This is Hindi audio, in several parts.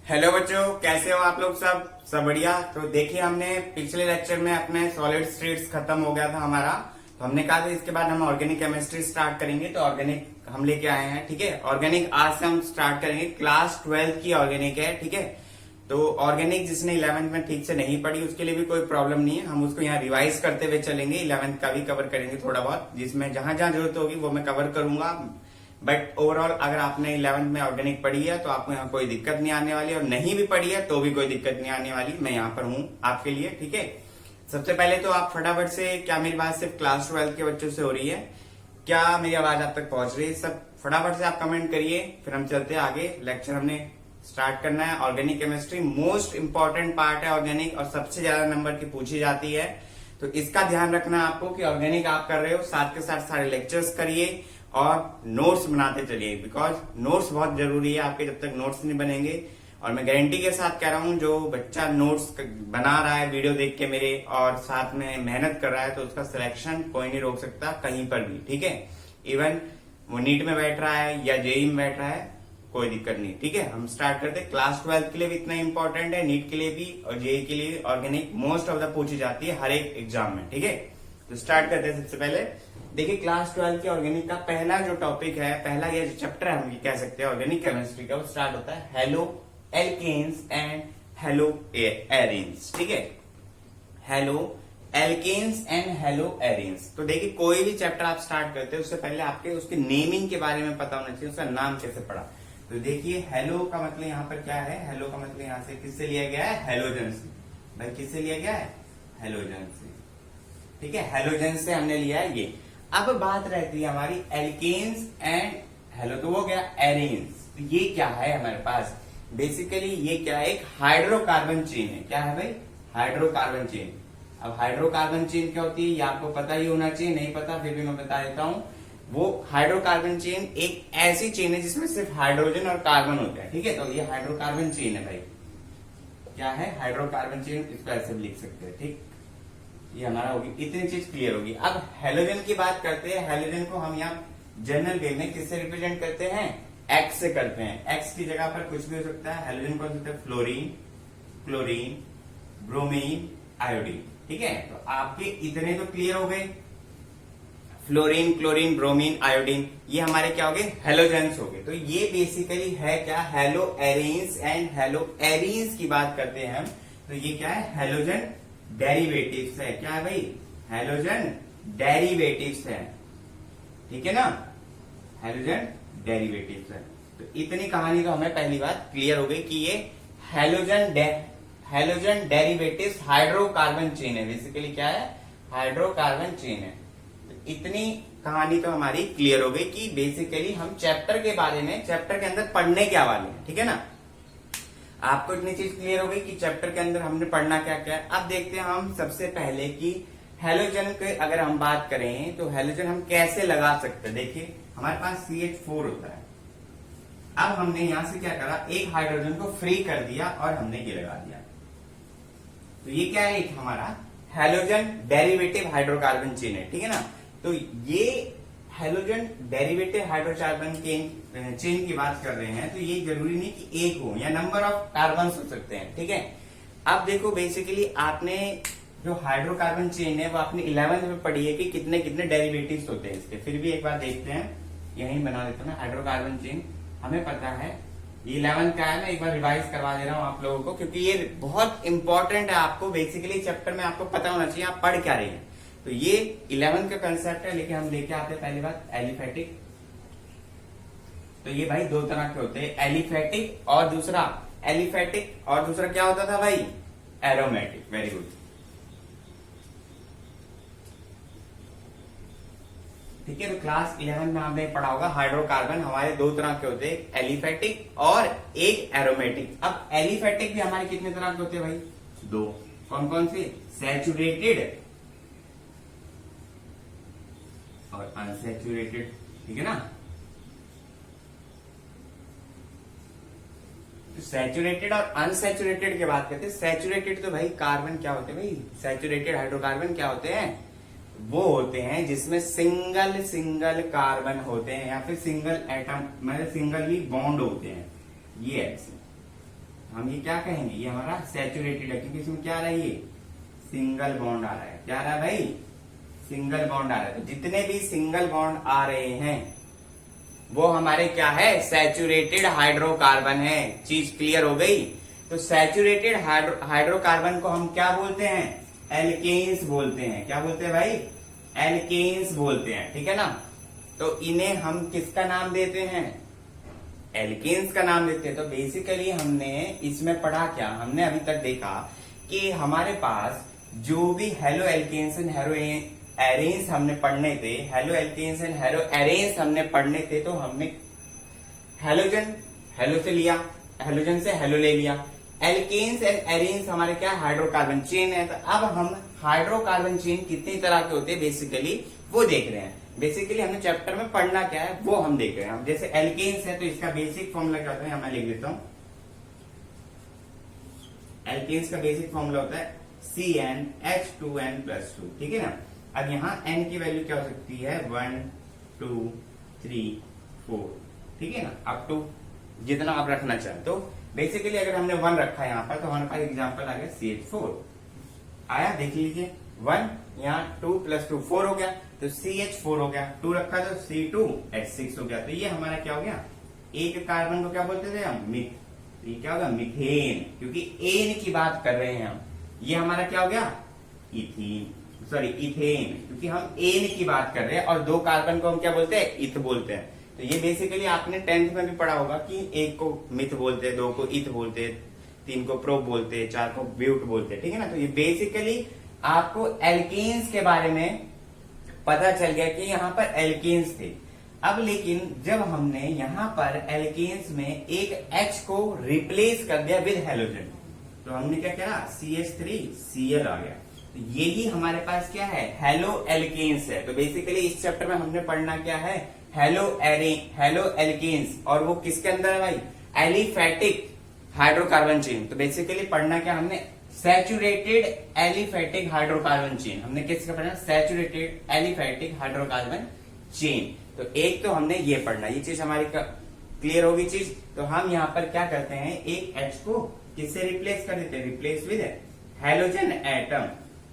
हेलो बच्चों, कैसे हो आप लोग? सब बढ़िया। तो देखिए, हमने पिछले लेक्चर में अपने सॉलिड स्टेट्स खत्म हो गया था हमारा। तो हमने कहा था इसके बाद हम ऑर्गेनिक केमिस्ट्री स्टार्ट करेंगे। तो ऑर्गेनिक हम लेके आए हैं, ठीक है। ऑर्गेनिक आज से हम स्टार्ट करेंगे। क्लास 12 की ऑर्गेनिक है, ठीक है। तो ऑर्गेनिक जिसने 11th में ठीक से नहीं पढ़ी उसके लिए भी कोई प्रॉब्लम नहीं है, हम उसको यहाँ रिवाइज करते हुए चलेंगे। 11th का भी कवर करेंगे थोड़ा बहुत, जिसमें जहां जहां जरूरत होगी वो मैं कवर करूंगा। बट ओवरऑल अगर आपने 11th में ऑर्गेनिक पढ़ी है तो आपको यहाँ कोई दिक्कत नहीं आने वाली, और नहीं भी पढ़ी है तो भी कोई दिक्कत नहीं आने वाली। मैं यहाँ पर हूँ आपके लिए, ठीक है। सबसे पहले तो आप फटाफट से, क्या मेरी बात सिर्फ क्लास 12 के बच्चों से हो रही है? क्या मेरी आवाज आप तक पहुंच रही है? सब फटाफट से आप कमेंट करिए, फिर हम चलते हैं आगे। लेक्चर हमने स्टार्ट करना है। Organic chemistry most important part है ऑर्गेनिक, और सबसे ज्यादा नंबर की पूछी जाती है। तो इसका ध्यान रखना है आपको कि ऑर्गेनिक आप कर रहे हो, साथ के साथ सारे लेक्चर्स करिए और नोट्स बनाते चलिए, बिकॉज नोट्स बहुत जरूरी है आपके। जब तक नोट्स नहीं बनेंगे, और मैं गारंटी के साथ कह रहा हूं, जो बच्चा नोट्स बना रहा है वीडियो देख के मेरे, और साथ में मेहनत कर रहा है, तो उसका सिलेक्शन कोई नहीं रोक सकता कहीं पर भी, ठीक है। इवन वो नीट में बैठ रहा है या जेई में बैठ रहा है, कोई दिक्कत नहीं, ठीक है। हम स्टार्ट करते हैं। क्लास 12 के लिए भी इतना इंपॉर्टेंट है, नीट के लिए भी और जेई के लिए। ऑर्गेनिक मोस्ट ऑफ द पूछी जाती है हर एक एग्जाम में, ठीक है। तो स्टार्ट करते हैं। सबसे पहले देखिए, क्लास 12 के ऑर्गेनिक का पहला जो टॉपिक है, पहला ये जो चैप्टर है, हम ये कह सकते हैं ऑर्गेनिक केमिस्ट्री का, वो स्टार्ट होता है halo alkanes and haloarenes, ठीक है। Halo alkanes and haloarenes. तो देखिए, कोई भी चैप्टर आप स्टार्ट करते हैं उससे पहले आपके उसके नेमिंग के बारे में पता होना चाहिए, उसका नाम कैसे पड़ा। तो देखिए, हेलो का मतलब यहाँ पर क्या है? हेलो का मतलब यहाँ से किससे लिया गया है? हेलोजन से। भाई किससे लिया गया है? हेलोजन से, ठीक है। हेलोजन से हमने लिया है ये। अब बात रहती है हमारी एल्केन्स एंड हेलो, तो वो गया एरीन्स। तो ये क्या है हमारे पास? बेसिकली ये क्या है? एक हाइड्रोकार्बन चेन है। क्या है भाई? Hydrocarbon chain. अब हाइड्रोकार्बन चेन क्या होती है ये आपको पता ही होना चाहिए, नहीं पता फिर भी मैं बता देता हूं। वो हाइड्रोकार्बन चेन एक ऐसी चेन है जिसमें सिर्फ हाइड्रोजन और कार्बन होता है, ठीक है। तो ये हाइड्रोकार्बन चेन है भाई। क्या है? Hydrocarbon chain. इसको ऐसे भी लिख सकते हैं, ठीक। ये हमारा होगी, इतनी चीज क्लियर होगी। अब हेलोजन की बात करते हैं। हेलोजन को हम यहाँ जनरल वे में किससे रिप्रेजेंट करते हैं? एक्स से करते हैं। एक्स की जगह पर कुछ भी हो सकता है। हेलोजन को सकते हैं फ्लोरीन, क्लोरीन, ब्रोमीन, आयोडीन, ठीक है। तो आपके इतने तो क्लियर हो गए। फ्लोरीन, क्लोरीन, ब्रोमीन, आयोडीन, ये हमारे क्या हो गए? हेलोजेंस हो गए। तो ये बेसिकली है क्या? Hello arenes and hello arenes की बात करते हैं हम। तो ये क्या है? हेलोजन डेरिवेटिव्स है। क्या है भाई? हेलोजन डेरिवेटिव्स है, ठीक है ना। हेलोजन डेरिवेटिव्स है। तो इतनी कहानी तो हमें पहली बात क्लियर हो गई कि ये हेलोजन डेरिवेटिव्स हाइड्रोकार्बन चेन है। बेसिकली क्या है? हाइड्रोकार्बन चेन है। तो इतनी कहानी तो हमारी क्लियर हो गई कि बेसिकली हम चैप्टर के बारे में, चैप्टर के अंदर पढ़ने क्या वाले हैं, ठीक है ना। आपको इतनी चीज क्लियर हो गई कि चैप्टर के अंदर हमने पढ़ना क्या क्या है। अब देखते हैं हम सबसे पहले कि हेलोजन के अगर हम बात करें तो हेलोजन हम कैसे लगा सकते हैं। देखिए, हमारे पास CH4 होता है। अब हमने यहां से क्या करा? एक हाइड्रोजन को फ्री कर दिया और हमने ये लगा दिया। तो ये क्या है? एक हमारा हेलोजन डेरिवेटिव हाइड्रोकार्बन चेन है, ठीक है ना। तो ये हेलोजन डेरिवेटिव हाइड्रोकार्बन चेन की बात कर रहे हैं, तो ये जरूरी नहीं कि एक हो, या नंबर ऑफ कार्बन हो सकते हैं, ठीक है। अब देखो, बेसिकली आपने जो हाइड्रोकार्बन चेन है वो आपने 11th में पढ़ी है कि कितने कितने डेरिवेटिव्स होते हैं इसके। फिर भी एक बार देखते हैं, यहीं बना देता हूं। हाइड्रोकार्बन चेन हमें पता है, ये 11th का है। मैं एक बार रिवाइज करवा दे रहा हूं आप लोगों को, क्योंकि ये बहुत इंपॉर्टेंट है। आपको बेसिकली चैप्टर में आपको पता होना चाहिए आप पढ़ क्या रहे हैं। तो ये 11th का कंसेप्ट है, लेकिन हम लेके आते हैं पहली बात एलिफेटिक। तो ये भाई दो तरह के होते हैं, एलिफेटिक और दूसरा एलिफेटिक, और दूसरा क्या होता था भाई? एरोमेटिक। वेरी गुड, ठीक है। तो क्लास 11 में हमने पढ़ा होगा हाइड्रोकार्बन हमारे दो तरह के होते हैं, एलिफेटिक और एक एरोमेटिक। अब एलिफेटिक भी हमारे कितने तरह के होते हैं भाई? दो। कौन कौन से? सैचुरेटेड और अनसैचुरेटेड, ठीक है ना। तो सैचुरेटेड और अनसैचुरेटेड की बात करते हैं। सैचुरेटेड तो भाई कार्बन क्या होते हैं भाई? सैचुरेटेड हाइड्रोकार्बन क्या होते हैं? वो होते हैं जिसमें सिंगल सिंगल कार्बन होते हैं, या फिर सिंगल एटम, मतलब सिंगल ही बॉन्ड होते हैं। ये ऐसे हम ये क्या कहेंगे, ये हमारा सैचुरेटेड है, क्योंकि इसमें क्या आ रहा है, ये सिंगल बॉन्ड आ रहा है। क्या आ रहा है भाई, सिंगल बॉन्ड आ रहा है। तो जितने भी सिंगल बॉन्ड आ रहे हैं वो हमारे क्या है, सैचुरेटेड हाइड्रोकार्बन है। चीज क्लियर हो गई। तो सैचुरेटेड हाइड्रोकार्बन को हम क्या बोलते हैं, एल्केन्स बोलते हैं। क्या बोलते हैं भाई, एल्केन्स बोलते हैं, ठीक है ना। तो इन्हें हम किसका नाम देते हैं, एल्केन्स का नाम देते हैं। तो बेसिकली हमने इसमें पढ़ा क्या, हमने अभी तक देखा कि हमारे पास जो भी halo alkanes and hello arenes हमने पढ़ने थे, halo alkanes and hello arenes हमने पढ़ने थे, तो हमने हेलोजन हेलो से लिया, हेलोजन से हेलो ले लिया। एल्केन्स एंड एरेन्स हमारे क्या, हाइड्रोकार्बन चेन है। तो अब हम हाइड्रोकार्बन चेन कितनी तरह के होते हैं बेसिकली वो देख रहे हैं। बेसिकली हमने चैप्टर में पढ़ना क्या है वो हम देख रहे हैं। जैसे एल्केन्स है तो इसका बेसिक फॉर्मूला क्या होता है, मैं लिख देता हूं। एल्केन्स का बेसिक फॉर्मूला होता है CnH2n+2, ठीक है ना। अब यहाँ n की वैल्यू क्या हो सकती है, 1 2 3 4, ठीक है ना, अप टू जितना आप रखना चाहें। तो बेसिकली अगर हमने 1 रखा है यहाँ पर तो हमारे पास एग्जाम्पल आ गया CH4 आया, देख लीजिए 1 यहाँ 2 + 2 4 हो गया, तो CH4 हो गया। 2 रखा तो C2H6 हो गया। तो ये हमारा क्या हो गया, एक कार्बन को क्या बोलते थे हम, मिथ। तो ये क्या होगा, मिथेन, क्योंकि एन की बात कर रहे हैं हम। ये हमारा क्या हो गया, इथेन, क्योंकि हम एन की बात कर रहे हैं। और 2 कार्बन को हम क्या बोलते हैं, इथ बोलते हैं। तो ये बेसिकली आपने 10th में भी पढ़ा होगा कि 1 को मिथ बोलते हैं, 2 को इथ बोलते हैं, 3 को प्रोप बोलते हैं, 4 को ब्यूट बोलते हैं, ठीक है ना। तो ये बेसिकली आपको एल्केन्स के बारे में पता चल गया कि यहाँ पर एल्केन्स थे। अब लेकिन जब हमने यहाँ पर एल्केन्स में एक H को रिप्लेस कर दिया विद हेलोजन, तो हमने क्या किया, CH3Cl आ गया। तो यही हमारे पास क्या है, हेलो एल्केन्स है। तो बेसिकली इस चैप्टर में हमने पढ़ना क्या है, हेलो एल्केन्स। और वो किसके अंदर है भाई, एलिफैटिक हाइड्रोकार्बन चेन। तो बेसिकली पढ़ना क्या हमने, सैचुरेटेड एलिफैटिक हाइड्रोकार्बन चेन। हमने किसका पढ़ना, सैचुरेटेड एलिफैटिक हाइड्रोकार्बन चेन। तो एक तो हमने ये पढ़ना, ये चीज हमारी क्लियर होगी चीज। तो हम यहाँ पर क्या करते हैं, एक H को किससे रिप्लेस कर देते हैं, replace with halogen atom,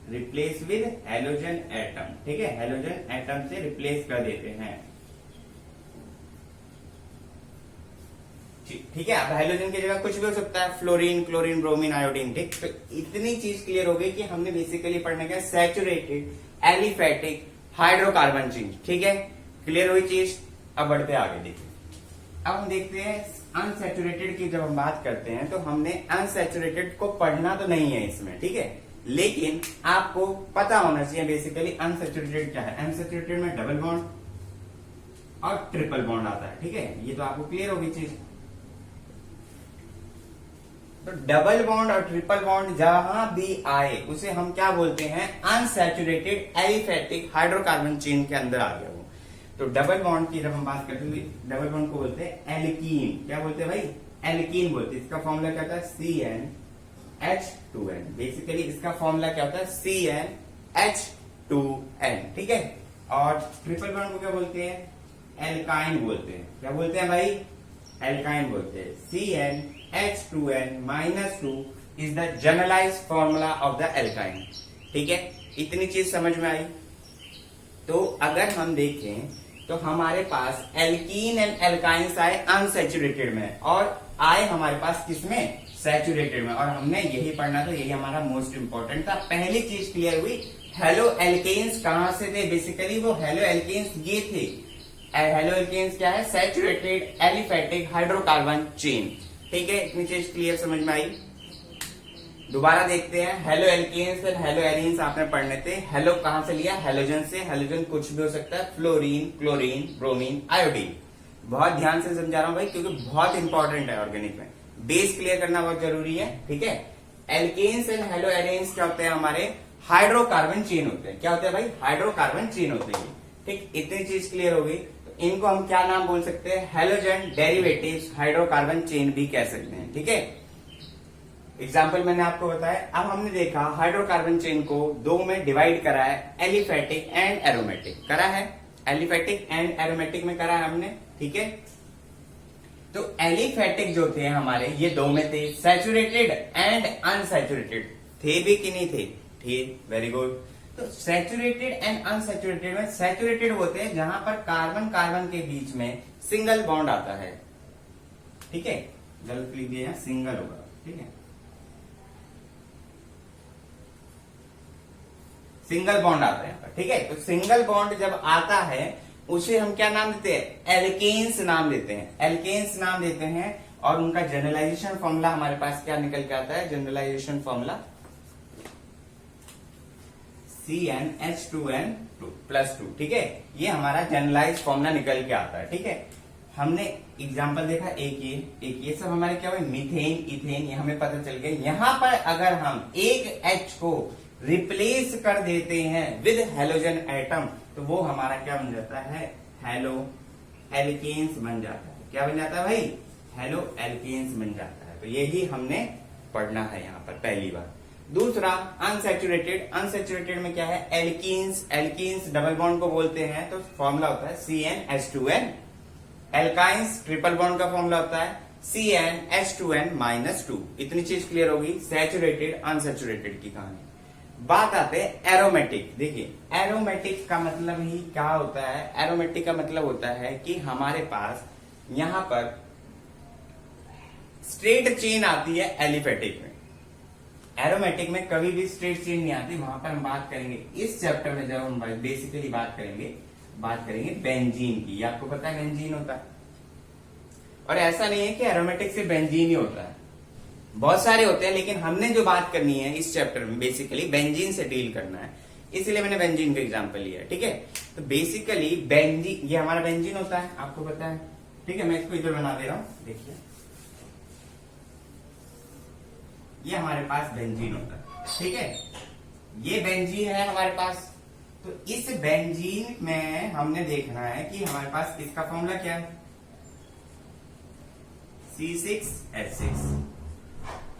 replace with halogen atom, ठीक है, हेलोजन एटम से रिप्लेस कर देते हैं, ठीक है। अब हेलोजन की जगह कुछ भी हो सकता है, फ्लोरीन, क्लोरीन, ब्रोमीन, आयोडीन, ठीक। तो इतनी चीज क्लियर हो गई कि हमने बेसिकली पढ़ने का सैचुरेटेड एलिफैटिक हाइड्रोकार्बन चेन, ठीक है, क्लियर हुई चीज। अब बढ़ते आगे, देखिए अब हम देखते हैं अनसैचुरेटेड की। जब हम बात करते हैं तो हमने अनसैचुरेटेड को पढ़ना तो नहीं है इसमें, ठीक है, लेकिन आपको पता होना चाहिए बेसिकली अनसैचुरेटेड क्या है। अनसैचुरेटेड में डबल बॉन्ड और ट्रिपल बॉन्ड आता है, ठीक है, ये तो आपको क्लियर होगी चीज। तो डबल बॉन्ड और ट्रिपल बॉन्ड जहां भी आए उसे हम क्या बोलते हैं, अनसैचुरेटेड एलिफैटिक हाइड्रोकार्बन चेन के अंदर आ गया वो। तो डबल बॉन्ड की जब हम बात करते हैं, डबल बॉन्ड को बोलते हैं एल्कीन। क्या बोलते हैं भाई, एल्कीन बोलते हैं। इसका फॉर्मूला क्या होता है, CnH2n। बेसिकली इसका फॉर्मूला क्या होता है, CnH2n, ठीक है। और ट्रिपल बॉन्ड को क्या बोलते हैं, एल्काइन बोलते हैं। क्या बोलते हैं भाई, एल्काइन बोलते हैं। CnH2n-2 is the generalized formula of the alkyne, ठीक है। इतनी चीज समझ में आई। तो अगर हम देखें तो हमारे पास एल्कीन एंड एल्काइंस आए अनसैचुरेटेड में और आए हमारे पास किसमें, सैचुरेटेड में। और हमने यही पढ़ना था, यही हमारा मोस्ट इंपॉर्टेंट था। पहली चीज क्लियर हुई, हेलो एल्केन्स कहां से थे, बेसिकली वो हेलो एल्केन्स ये थे। हेलो एल्केन्स क्या है, सैचुरेटेड एलिफैटिक हाइड्रोकार्बन चेन, ठीक है। इतनी चीज क्लियर समझ में आई। दोबारा देखते हैं, हेलो एल्केन्स और हेलो एरीन्स आपने पढ़ने थे। हेलो कहां से लिया, हेलोजन से। हेलोजन कुछ भी हो सकता है, फ्लोरीन, क्लोरीन, ब्रोमीन, आयोडीन। बहुत ध्यान से समझा रहा हूं भाई, क्योंकि बहुत इंपॉर्टेंट है ऑर्गेनिक में, बेस क्लियर करना बहुत जरूरी है, ठीक है। एल्केन्स एंड हेलो एरीन्स क्या होते हैं, हमारे हाइड्रोकार्बन चेन होते हैं। क्या होते हैं भाई, हाइड्रोकार्बन चेन होते हैं, ठीक। इतनी चीज क्लियर हो गई। तो इनको हम क्या नाम बोल सकते हैं, हेलोजन डेरिवेटिव्स हाइड्रोकार्बन चेन भी कह सकते हैं, ठीक है। एग्जाम्पल मैंने आपको बताया। अब हमने देखा हाइड्रोकार्बन चेन को 2 में डिवाइड करा है, एलिफैटिक एंड एरोमेटिक करा है, एलिफैटिक एंड एरोमेटिक में करा है हमने, ठीक है। तो एलिफेटिक जो थे हमारे ये दो में थे, सैचुरेटेड एंड अनसैचुरेटेड। थे भी कि नहीं थे? थे। Very good. तो सैचुरेटेड एंड अनसैचुरेटेड में सैचुरेटेड होते हैं जहां पर कार्बन कार्बन के बीच में सिंगल बॉन्ड आता है। ठीक है, गलत लिख दिया, सिंगल होगा। ठीक है, सिंगल बॉन्ड आता है यहाँ पर। ठीक है, तो सिंगल बॉन्ड जब आता है उसे हम क्या नाम देते हैं? एल्केन्स नाम देते हैं। एल्केन्स नाम देते हैं और उनका जनरलाइजेशन फॉर्मूला हमारे पास क्या निकल के आता है? Generalization formula CnH2n+2। ठीक है, ये हमारा जनरलाइज फॉर्मूला निकल के आता है। ठीक है, हमने एग्जांपल देखा एक ये सब हमारे क्या हुए? मीथेन, इथेन, ये हमें पता चल गया। यहां पर अगर हम एक H को रिप्लेस कर देते हैं विद हेलोजन एटम तो वो हमारा क्या बन जाता है? हेलो एल्केन्स बन जाता है। क्या बन जाता है भाई? हेलो एल्केन्स बन जाता है। तो यही हमने पढ़ना है यहाँ पर पहली बार। दूसरा अनसैचुरेटेड। अनसैचुरेटेड में क्या है? एल्कीन्स। एल्कीन्स डबल बॉन्ड को बोलते हैं तो फॉर्मूला होता है CnH2n। एल्काइंस ट्रिपल बॉन्ड का फॉर्मूला होता है CnH2n-2। इतनी चीज क्लियर होगी सैचुरेटेड अनसैचुरेटेड की कहानी। बात आते हैं एरोमेटिक। देखिए एरोमेटिक का मतलब ही क्या होता है? एरोमेटिक का मतलब होता है कि हमारे पास यहां पर स्ट्रेट चेन आती है एलिफेटिक में। एरोमेटिक में कभी भी स्ट्रेट चेन नहीं आती। वहां पर हम बात करेंगे इस चैप्टर में, जब हम बेसिकली बात करेंगे बेंजीन की। आपको पता है बेंजीन होता है, और ऐसा नहीं है कि एरोमेटिक से बेंजीन ही होता है, बहुत सारे होते हैं, लेकिन हमने जो बात करनी है इस चैप्टर में बेसिकली बेंजीन से डील करना है, इसलिए मैंने बेंजीन का एग्जांपल लिया है। ठीक है, तो बेसिकली बेंजीन, ये हमारा बेंजीन होता है, आपको पता है। ठीक है, मैं इसको इधर बना दे रहा हूं, देखिए ये हमारे पास बेंजीन होता है। ठीक है, ये बेंजीन है हमारे पास। तो इस बेंजीन में हमने देखना है कि हमारे पास इसका फॉर्मूला क्या है? C6H6।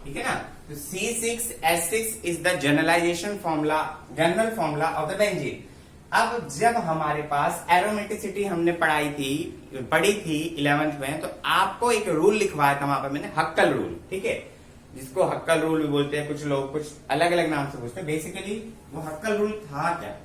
ठीक है ना, तो C6H6 is the generalization formula, general formula of the benzene. अब जब हमारे पास एरोमेटिसिटी हमने पढ़ी थी 11th में, तो आपको एक रूल लिखवाया था वहां पर मैंने, हक्कल रूल। ठीक है, जिसको हक्कल रूल भी बोलते हैं, कुछ लोग कुछ अलग अलग नाम से पूछते हैं। बेसिकली वो हक्कल रूल था क्या?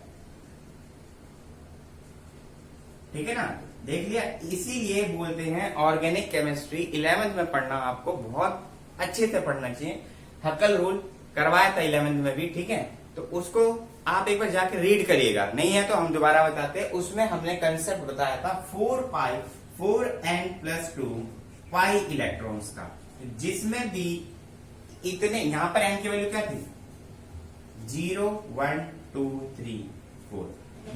ठीक है ना, देख लिया। इसीलिए बोलते हैं ऑर्गेनिक केमिस्ट्री 11th में पढ़ना आपको बहुत अच्छे से पढ़ना चाहिए। हक्कल रूल करवाया था 11th में भी। ठीक है, तो उसको आप एक बार जाके रीड करिएगा, नहीं है तो हम दोबारा बताते हैं। उसमें हमने कंसेप्ट बताया था 4n+2 पाई इलेक्ट्रॉन्स का, जिसमें भी इतने, यहां पर n की वैल्यू क्या थी? 0 1 2 3 4,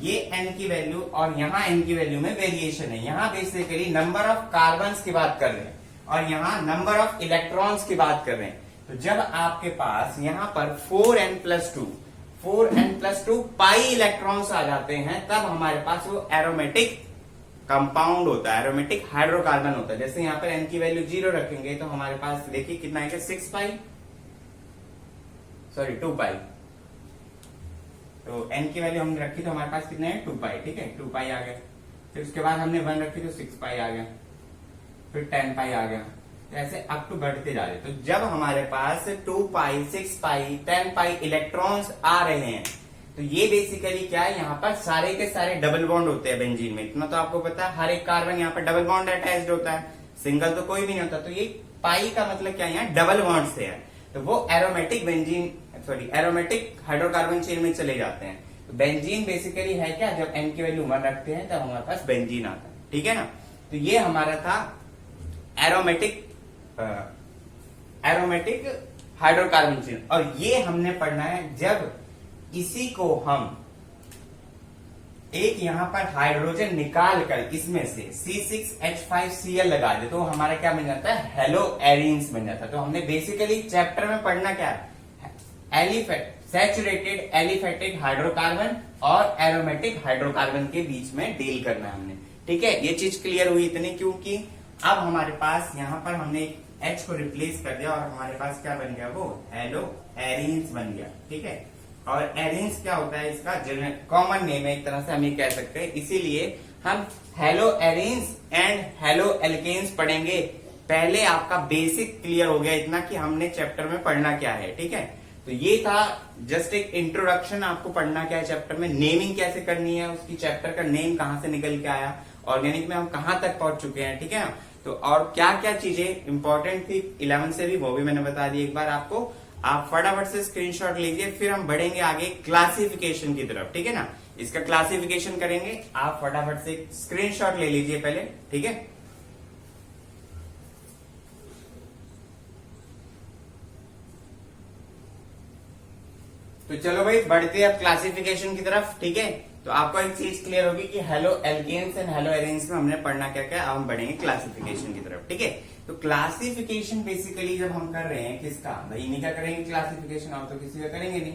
ये n की वैल्यू, और यहाँ n की वैल्यू में वेरिएशन है। यहाँ बेसिकली नंबर ऑफ कार्बन्स की बात कर रहे हैं और यहाँ नंबर ऑफ इलेक्ट्रॉन्स की बात कर रहे हैं। तो जब आपके पास यहाँ पर 4n+2 पाई इलेक्ट्रॉन्स आ जाते हैं, तब हमारे पास वो एरोमेटिक कंपाउंड होता है, एरोमेटिक हाइड्रोकार्बन होता है। जैसे यहाँ पर n की वैल्यू 0 रखेंगे तो हमारे पास देखिए कितना आएगा? 2 पाई। तो n की वैल्यू हमने रखी तो हमारे पास कितना है? 2 पाई। ठीक है, 2 पाई आ गया। फिर उसके बाद हमने 1 रखी तो 6 पाई आ गया, फिर 10 पाई आ गया, तो ऐसे अप टू बढ़ते जा रहे। तो जब हमारे पास 2 पाई 6 पाई 10 पाई इलेक्ट्रॉन्स आ रहे हैं, तो ये बेसिकली क्या है? यहाँ पर सारे के सारे डबल बॉन्ड होते हैं बेंजीन में। इतना तो आपको पता है, हर एक कार्बन यहाँ पर डबल बॉन्ड अटैच्ड होता है, सिंगल तो कोई भी नहीं होता। तो ये पाई का मतलब क्या है? यहाँ डबल बॉन्ड से है, तो वो एरोमेटिक एरोमेटिक हाइड्रोकार्बन चेन में चले जाते हैं। तो बेंजीन बेसिकली है क्या? जब n की वैल्यू 1 रखते हैं तब हमारे पास बेंजीन आता है। ठीक है ना, तो ये हमारा था एरोमेटिक हाइड्रोकार्बन चेन। और ये हमने पढ़ना है जब इसी को हम एक यहां पर हाइड्रोजन निकाल कर इसमें से C6H5Cl लगा दे तो हमारा क्या बन जाता है? हेलो एरीन्स बन जाता है। तो हमने बेसिकली चैप्टर में पढ़ना क्या है? सैचुरेटेड एलिफेटिक हाइड्रोकार्बन और एरोमेटिक हाइड्रोकार्बन के बीच में डील करना है हमने। ठीक है, ये चीज क्लियर हुई इतनी, क्योंकि अब हमारे पास यहाँ पर हमने H को रिप्लेस कर दिया और हमारे पास क्या बन गया? वो हेलो एरीन्स बन गया। ठीक है, और एरीन्स क्या होता है? इसका कॉमन नेम है, एक तरह से हम ये कह सकते हैं। इसीलिए हम halo arenes and halo alkanes पढ़ेंगे पहले आपका बेसिक क्लियर हो गया इतना कि हमने चैप्टर में पढ़ना क्या है। ठीक है, तो ये था जस्ट एक इंट्रोडक्शन, आपको पढ़ना क्या है चैप्टर में, नेमिंग कैसे करनी है, उसकी चैप्टर का नेम कहां से निकल के आया, ऑर्गेनिक में हम कहां तक पहुंच चुके हैं। ठीक है, तो और क्या क्या चीजें इंपॉर्टेंट थी 11 से भी, वो भी मैंने बता दी एक बार आपको। आप फटाफट से स्क्रीनशॉट लीजिए, फिर हम बढ़ेंगे आगे क्लासिफिकेशन की तरफ। ठीक है ना, इसका क्लासिफिकेशन करेंगे, आप फटाफट से स्क्रीनशॉट ले लीजिए पहले। ठीक है, तो चलो भाई बढ़ते हैं अब क्लासिफिकेशन की तरफ। ठीक है, तो आपको एक चीज क्लियर होगी कि halo alkanes and hello arenes में हमने पढ़ना क्या क्या, अब हम बढ़ेंगे क्लासिफिकेशन की तरफ। ठीक है, तो क्लासिफिकेशन बेसिकली जब हम कर रहे हैं किसका, भाई इन्हीं का करेंगे क्लासिफिकेशन, और तो किसी का करेंगे नहीं।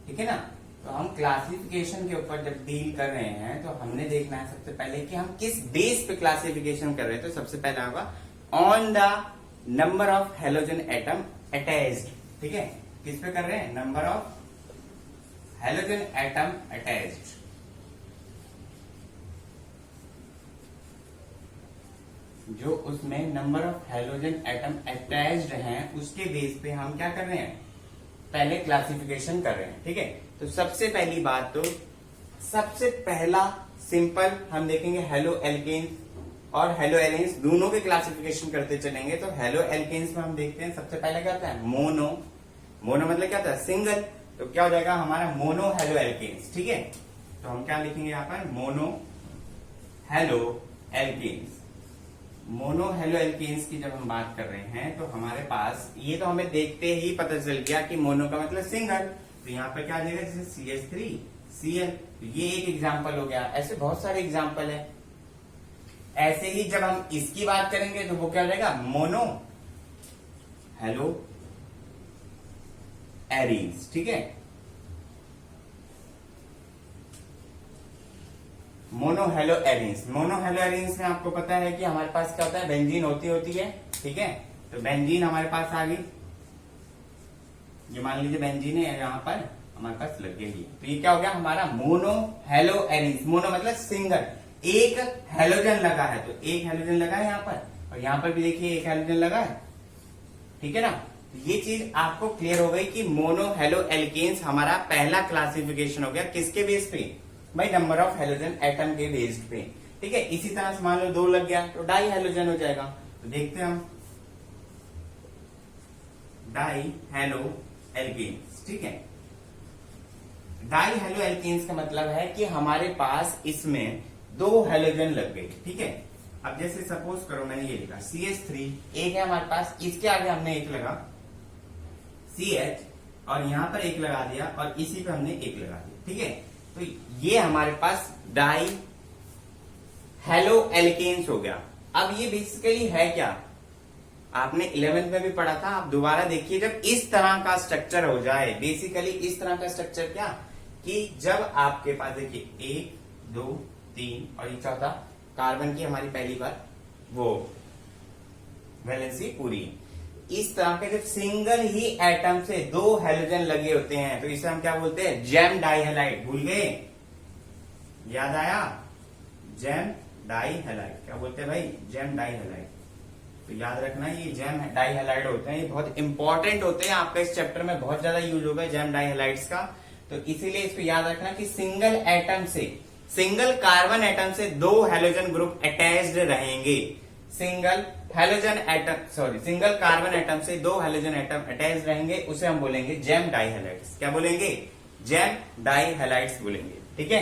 ठीक है ना, तो हम क्लासिफिकेशन के ऊपर जब डील कर रहे हैं तो हमने देखना है सबसे पहले कि हम किस बेस पे क्लासिफिकेशन कर रहे हैं। तो सबसे पहला होगा on the number of halogen atom attached. ठीक है, किस पे कर रहे हैं, number of halogen atom attached. जो उसमें number of halogen atom attached हैं उसके बेस पे हम क्या कर रहे हैं, पहले क्लासिफिकेशन कर रहे हैं। ठीक है, तो सबसे पहली बात, तो सबसे पहला सिंपल हम देखेंगे हेलो एल्केन और हेलो एरेन्स दोनों के क्लासिफिकेशन करते चलेंगे। तो हेलो एल्केन्स में हम देखते हैं सबसे पहले क्या होता है, मोनो। मोनो मतलब क्या होता है, सिंगल। तो क्या हो जाएगा हमारा मोनो हेलो एल्केन्स। ठीक है, तो हम क्या लिखेंगे यहाँ पर, mono halo alkanes. Mono halo alkanes की जब हम बात कर रहे हैं तो हमारे पास ये तो हमें देखते ही पता चल गया कि मोनो का मतलब सिंगल। तो यहाँ पे क्या आ जाएगा, जैसे CH3Cl, तो ये एक एग्जाम्पल हो गया। ऐसे बहुत सारे एग्जाम्पल है। ऐसे ही जब हम इसकी बात करेंगे तो वो क्या हो जाएगा, मोनो हेलो एरीन्स। ठीक है, mono hello arenes. Mono hello arenes में आपको पता है कि हमारे पास क्या होता है, बेंजीन होती है। ठीक है, तो बेंजीन हमारे पास आ गई, ये मान लीजिए बेंजीन है, यहाँ पर हमारे पास लग गई। तो ये क्या हो गया हमारा मोनो हेलो एरीन्स। मोनो मतलब सिंगल, एक हेलोजन लगा है, तो एक हेलोजन लगा है यहाँ पर, और यहाँ पर भी देखिए एक हेलोजन लगा है। ठीक है ना, ये चीज आपको क्लियर हो गई कि मोनो हेलो एल्केन्स हमारा पहला क्लासिफिकेशन हो गया। किसके बेस पे, भाई नंबर ऑफ हेलोजन एटम के बेस्ड पे। ठीक है, इसी तरह से मान लो 2 लग गया तो डाई हेलोजन हो जाएगा। तो देखते हैं हम डाई हेलो एल्केन्स। ठीक है, डाई हेलो एल्केन्स का मतलब है कि हमारे पास इसमें 2 हेलोजन लग गई। ठीक है, अब जैसे सपोज करो मैंने ये लिखा CH3, एक है हमारे पास, इसके आगे हमने एक लगा CH, और यहां पर एक लगा दिया, और इसी पे हमने एक लगा दिया। ठीक है, तो ये हमारे पास डाई हेलो एल्केन्स हो गया। अब ये बेसिकली है क्या, आपने 11th में भी पढ़ा था, आप दोबारा देखिए। जब इस तरह का स्ट्रक्चर हो जाए, बेसिकली इस तरह का स्ट्रक्चर क्या, कि जब आपके पास देखिए 1 2 3 और ये चौथा कार्बन की हमारी पहली बार वो वैलेंसी पूरी, इस तरह के जब सिंगल ही एटम से 2 हेलोजन लगे होते हैं तो इसे हम क्या बोलते हैं, जेम डाइहेलाइड। भूल गए, याद आया, जेम डाइहेलाइड क्या बोलते हैं भाई, जेम डाइहेलाइड। तो याद रखना ये जेम डाइहेलाइड होते हैं, ये बहुत इंपॉर्टेंट होते हैं, आपका इस चैप्टर में बहुत ज्यादा यूज होगा जेम डाइहेलाइड्स का। तो इसीलिए इसको याद रखना कि सिंगल एटम से, सिंगल कार्बन एटम से 2 हेलोजन ग्रुप अटैच्ड रहेंगे। Single halogen atom, sorry single carbon atom से 2 हेलोजन एटम अटैच रहेंगे, उसे हम बोलेंगे जेम डाइहेलाइड्स। क्या बोलेंगे, जेम डाइहेलाइड्स बोलेंगे। ठीक है,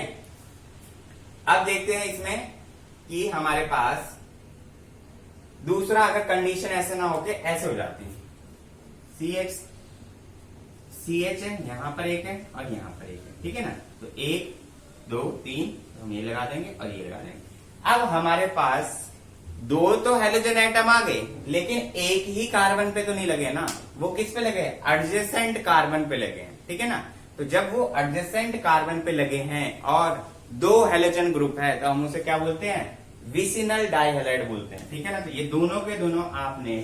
अब देखते हैं इसमें कि हमारे पास दूसरा अगर कंडीशन ऐसे ना होके ऐसे हो जाती है, CH है, यहां पर एक है और यहां पर एक है। ठीक है ना, तो 1 2 3 हम ये लगा देंगे और ये लगा देंगे। अब हमारे पास 2 तो हेलोजन एटम आ गए, लेकिन एक ही कार्बन पे तो नहीं लगे ना, वो किस पे लगे, एडजेसेंट कार्बन पे लगे हैं। ठीक है ना, तो जब वो एडजेसेंट कार्बन पे लगे हैं और 2 हेलोजन ग्रुप है तो हम उसे क्या बोलते हैं, विसिनल डाइहेलाइड बोलते हैं। ठीक है ना, तो ये दोनों के दोनों आपने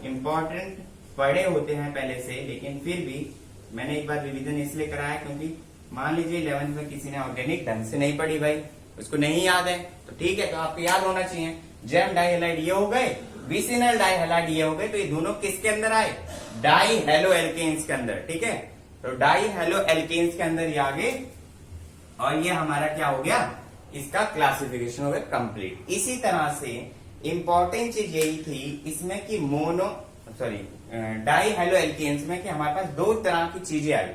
इंपॉर्टेंट पढ़े होते हैं पहले से, लेकिन फिर भी मैंने एक बार रिवीजन इसलिए कराया क्योंकि मान लीजिए 11th में किसी ने ऑर्गेनिक ढंग से नहीं पढ़ी भाई, उसको नहीं याद है, तो ठीक है, तो आपको याद होना चाहिए। जेम डाइहेलाइड ये हो गए, विसिनल डाई हैलाइड ये हो गए, तो ये दोनों किसके अंदर आए, डाई हेलो एल्केन्स के अंदर, ठीक है। तो डाई हेलो एल्केन्स के अंदर ये आ गए, और ये हमारा क्या हो गया, इसका क्लासिफिकेशन हो गया कंप्लीट। इसी तरह से इंपॉर्टेंट चीज यही थी इसमें कि डाई हेलो एल्केन्स में कि हमारे पास दो तरह की चीजें आई।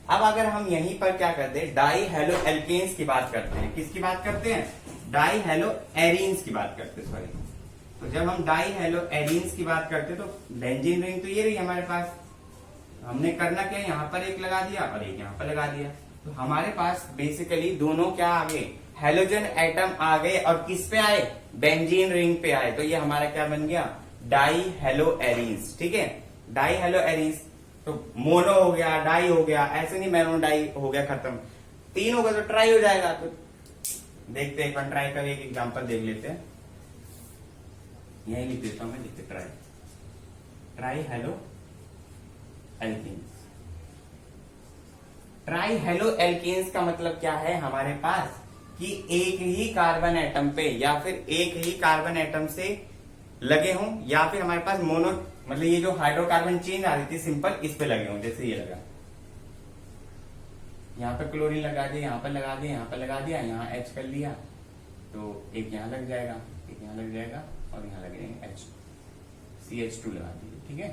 अब अगर हम यहीं पर क्या करते हैं, डाई हेलो एल्केन्स की बात करते हैं, किसकी बात करते हैं, डाई हेलो एरीन्स की बात करते हैं, सॉरी। तो जब हम डाई हेलो एरीन्स की बात करते हैं तो बेंजीन रिंग तो ये रही हमारे पास, हमने करना क्या, यहाँ पर एक लगा दिया और एक यहाँ पर लगा दिया, तो हमारे पास बेसिकली दोनों क्या आ गए, हेलोजन एटम आ गए, और किस पे आए, बेंजीन रिंग पे आए। तो ये हमारा क्या बन गया, डाई हेलो एरीन्स, ठीक है। डाई हेलो एरीन्स, तो मोनो हो गया, डाई हो गया, ऐसे नहीं मोनो डाई हो गया खत्म, तीन होगा तो ट्राई हो जाएगा। तो देखते हैं, एक बार ट्राई कर, एक एग्जांपल देख लेते हैं, यही लिख देता हूं मैं, लिखते tri halo alkanes. Tri halo alkanes का मतलब क्या है हमारे पास, कि एक ही कार्बन एटम पे या फिर एक ही कार्बन एटम से लगे हों, या फिर हमारे पास मोनो, मतलब ये जो हाइड्रोकार्बन चेन आ रही थी सिंपल, इस पे लगे हों, जैसे ये लगा, यहाँ पर क्लोरीन लगा दिया, यहाँ पर लगा दिया, यहाँ पर लगा दिया, यहाँ H कर लिया, तो एक यहाँ लग जाएगा, एक यहाँ लग जाएगा, और यहाँ लगेंगे H, CH2 लगा दीजिए, ठीक है।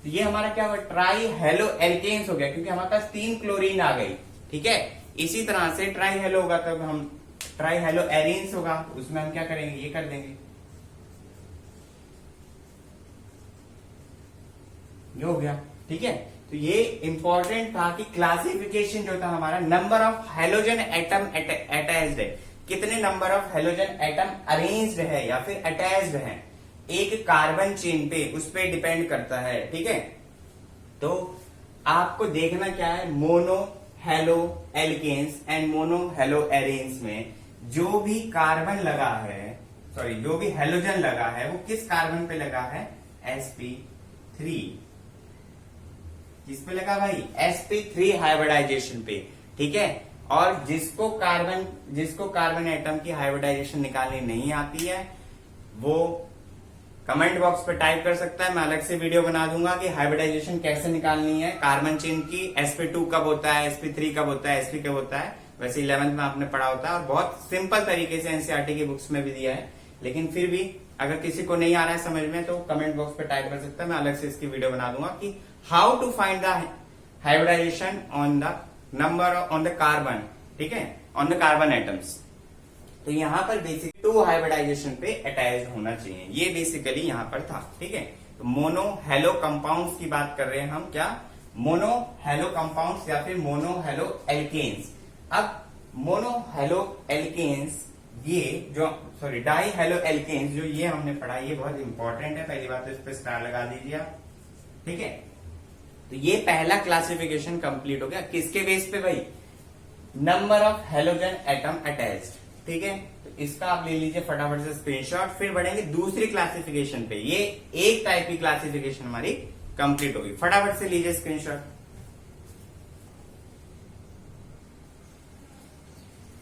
तो ये हमारा क्या हुआ, ट्राई हेलो एल्केन्स हो गया, क्योंकि हमारे पास 3 क्लोरीन आ गई, ठीक है। इसी तरह से ट्राई हेलो होगा तब हम ट्राई हेलो एरीन्स होगा, उसमें हम क्या करेंगे, ये कर देंगे, ये हो गया, ठीक है। तो ये इंपॉर्टेंट था कि क्लासिफिकेशन जो था हमारा, number of halogen atom attached है, कितने number of halogen atom arranged है या फिर अटैच्ड है एक कार्बन चेन पे, उस पे डिपेंड करता है, ठीक है। तो आपको देखना क्या है, mono halo alkanes and mono halo arenes में जो भी कार्बन लगा है, सॉरी जो भी हेलोजन लगा है, वो किस कार्बन पे लगा है, sp3। किस पे लगा भाई, sp3 हाइब्रिडाइजेशन पे, ठीक है। और जिसको कार्बन एटम की हाइब्रिडाइजेशन निकालनी नहीं आती है, वो कमेंट बॉक्स पे टाइप कर सकता है, मैं अलग से वीडियो बना दूंगा कि हाइब्रिडाइजेशन कैसे निकालनी है, कार्बन चेन की sp2 कब होता है, sp3 कब होता है, sp कब होता है। वैसे 11th में आपने पढ़ा होता है, और बहुत सिंपल तरीके से एनसीईआरटी की बुक्स में भी दिया है, लेकिन फिर भी अगर किसी को नहीं आ रहा है समझ में, तो कमेंट बॉक्स पे टाइप कर सकता है, मैं अलग से इसकी वीडियो बना दूंगा कि how to find the hybridization on the number on the carbon, ठीक है, ऑन द कार्बन एटम्स। तो यहाँ पर बेसिक 2 हाइब्रिडाइजेशन पे अटैच होना चाहिए, ये बेसिकली यहाँ पर था, ठीक है। तो मोनो हेलो कंपाउंड्स की बात कर रहे हैं हम, क्या, मोनो हेलो कंपाउंड्स या फिर मोनो हेलो एल्केन्स। अब मोनो हेलो एल्केन्स, ये जो सॉरी डाई हेलो एल्केन्स जो ये हमने पढ़ा, ये बहुत इंपॉर्टेंट है, पहली बात तो इस पे स्टार लगा दीजिए आप, ठीक है। तो ये पहला क्लासिफिकेशन कंप्लीट हो गया, किसके बेस पे भाई, number of halogen atom attached, ठीक है। तो इसका आप ले लीजिए फटाफट से स्क्रीनशॉट, फिर बढ़ेंगे दूसरी क्लासिफिकेशन पे। ये एक टाइप की क्लासिफिकेशन हमारी कंप्लीट होगी, फटाफट से लीजिए स्क्रीनशॉट।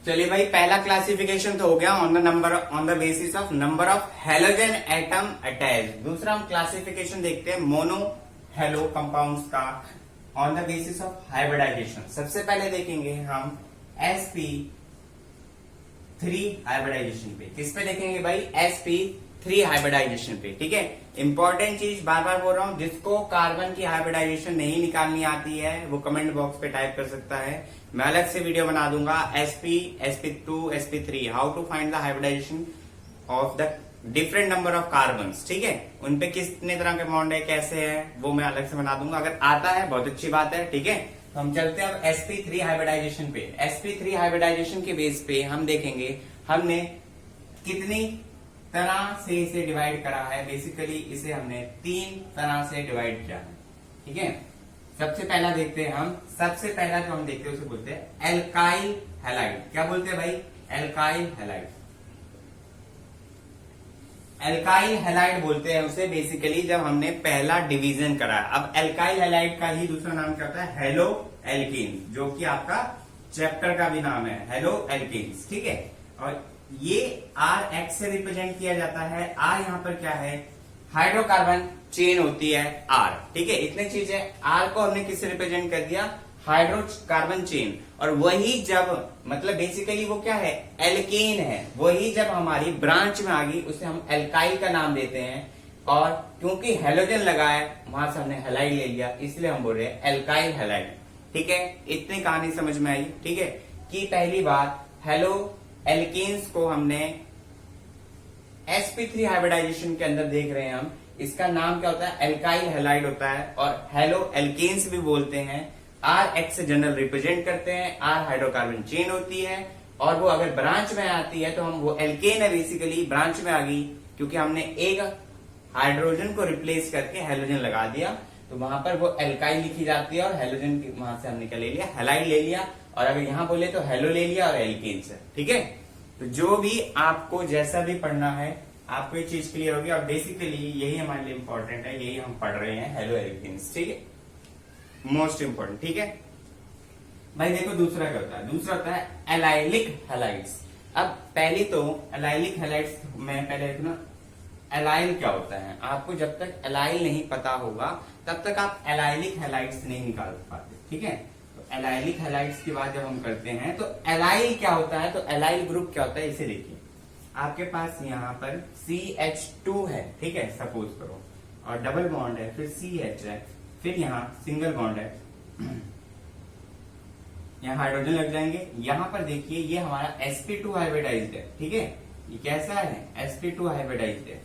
चलिए भाई, पहला क्लासिफिकेशन तो हो गया on the basis of number of halogen atom attached. दूसरा हम क्लासिफिकेशन देखते हैं मोनो हेलो कंपाउंड्स का on the basis of hybridization. सबसे पहले देखेंगे हम sp3 हाइब्रिडाइजेशन पे। किस पे देखेंगे भाई, sp3 हाइब्रिडाइजेशन पे, ठीक है। इंपॉर्टेंट चीज बार बार बोल रहा हूं, जिसको कार्बन की हाइब्रिडाइजेशन नहीं निकालनी आती है वो कमेंट बॉक्स पे टाइप कर सकता है, मैं अलग से वीडियो बना दूंगा, sp2 sp3 how to find the hybridization of the different number of carbons, ठीक है। उनपे कितने तरह के बॉन्ड है, कैसे है, वो मैं अलग से बना दूंगा। अगर आता है बहुत अच्छी बात है, ठीक है। तो हम चलते हैं अब sp3 हाइब्रिडाइजेशन पे। sp3 हाइब्रिडाइजेशन के बेस पे हम देखेंगे हमने कितनी तरह से इसे डिवाइड करा है। बेसिकली इसे हमने 3 तरह से डिवाइड किया है, ठीक है। सबसे पहला देखते हैं हम, सबसे पहला जो हम देखते हैं उसे बोलते हैं एल्काइल हैलाइड। क्या बोलते हैं भाई, एल्काइल हैलाइड। एल्काइल हैलाइड बोलते हैं उसे बेसिकली जब हमने पहला डिवीजन करा। अब एल्काइल हैलाइड का ही दूसरा नाम क्या होता है, हेलो एल्कीन, जो कि आपका चैप्टर का भी नाम है, हेलो एल्कीन्स, ठीक है। और ये आर एक्स से रिप्रेजेंट किया जाता है। आर यहाँ पर क्या है, हाइड्रोकार्बन चेन होती है आर, ठीक है। इतने चीजें, आर को हमने किससे रिप्रेजेंट कर दिया, हाइड्रोकार्बन चेन। और वही जब मतलब बेसिकली वो क्या है, एल्केन है, वही जब हमारी ब्रांच में आ गई उसे हम एल्काइल का नाम देते हैं। और क्योंकि हेलोजन लगा है वहां से हमने हेलाइड ले लिया, इसलिए हम बोल रहे हैं एल्काइल हेलाइड, ठीक है। इतनी कहानी समझ में आई, ठीक है। कि पहली बात, हेलो एल्केन्स को हमने sp3 हाइब्रिडाइजेशन के अंदर देख रहे हैं हम, इसका नाम क्या होता है, एल्काइल हेलाइड होता है। और हेलो एल्केन्स भी बोलते हैं। आर एक्स से जनरल रिप्रेजेंट करते हैं, आर हाइड्रोकार्बन चेन होती है। और वो अगर ब्रांच में आती है तो हम वो एल्केन है, बेसिकली ब्रांच में आ गई क्योंकि हमने एक हाइड्रोजन को रिप्लेस करके हेलोजन लगा दिया, तो वहां पर वो एल्काइल लिखी जाती है। और हेलोजन की वहां से हमने क्या ले लिया, हेलाइड ले लिया। और अगर यहां बोले तो हेलो ले लिया और एल्केन्स है, ठीक है। तो जो भी आपको जैसा भी पढ़ना है आपको ये चीज क्लियर होगी। और बेसिकली यही हमारे लिए इंपॉर्टेंट है, यही हम पढ़ रहे हैं, हेलो एल्केन्स, ठीक है, मोस्ट इंपॉर्टेंट, ठीक है भाई। देखो दूसरा क्या होता है, दूसरा होता है एलाइलिक हेलाइड्स। अब पहली तो एलाइलिक हेलाइड्स में पहले देखना एलाइल क्या होता है। आपको जब तक एलाइल नहीं पता होगा तब तक आप एलाइलिक हेलाइड्स नहीं निकाल पाते, ठीक है। तो एलाइलिक हेलाइड्स की बात जब हम करते हैं तो एलाइल क्या होता है, तो एलाइल ग्रुप क्या होता है, इसे देखिए। आपके पास यहाँ पर CH2 है, ठीक है, सपोज करो, और डबल बॉन्ड है, फिर CH है, फिर यहाँ सिंगल बॉन्ड है, यहाँ हाइड्रोजन लग जाएंगे। यहाँ पर देखिए ये हमारा sp2 हाइब्रिडाइज्ड है, ठीक है। ये कैसा है, sp2 हाइब्रिडाइज्ड है।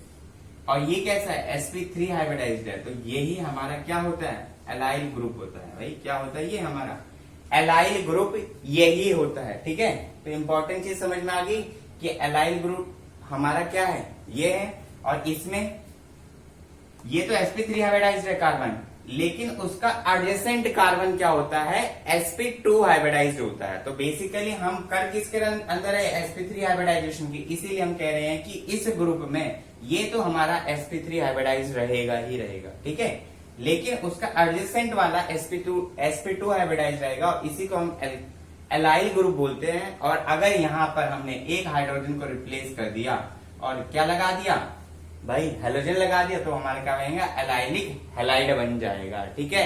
और ये कैसा है, sp3 हाइब्रिडाइज्ड है। तो यही हमारा क्या होता है, एलाइल ग्रुप होता है भाई। क्या होता है ये हमारा एलाइल ग्रुप, यही होता है, ठीक है। तो इंपॉर्टेंट चीज समझ में आ गई कि एलाइल ग्रुप हमारा क्या है, ये है। और इसमें ये तो sp3 हाइब्रिडाइज्ड है कार्बन, लेकिन उसका एडजेसेंट कार्बन क्या होता है, sp2 हाइब्रिडाइज्ड होता है। तो बेसिकली हम कर किसके अंदर है, sp3 हाइब्रिडाइजेशन की। इसीलिए हम कह रहे हैं कि इस ग्रुप में ये तो हमारा sp3 हाइब्रिडाइज्ड रहेगा ही रहेगा, ठीक है। लेकिन उसका एडजेसेंट वाला sp2 हाइब्रिडाइज्ड रहेगा, और इसी को हम एलाइल ग्रुप बोलते हैं। और अगर यहाँ पर हमने एक हाइड्रोजन को रिप्लेस कर दिया और क्या लगा दिया भाई, हेलोजन लगा दिया, तो हमारा क्या बनेगा, एलाइलिक हेलाइड बन जाएगा, ठीक है।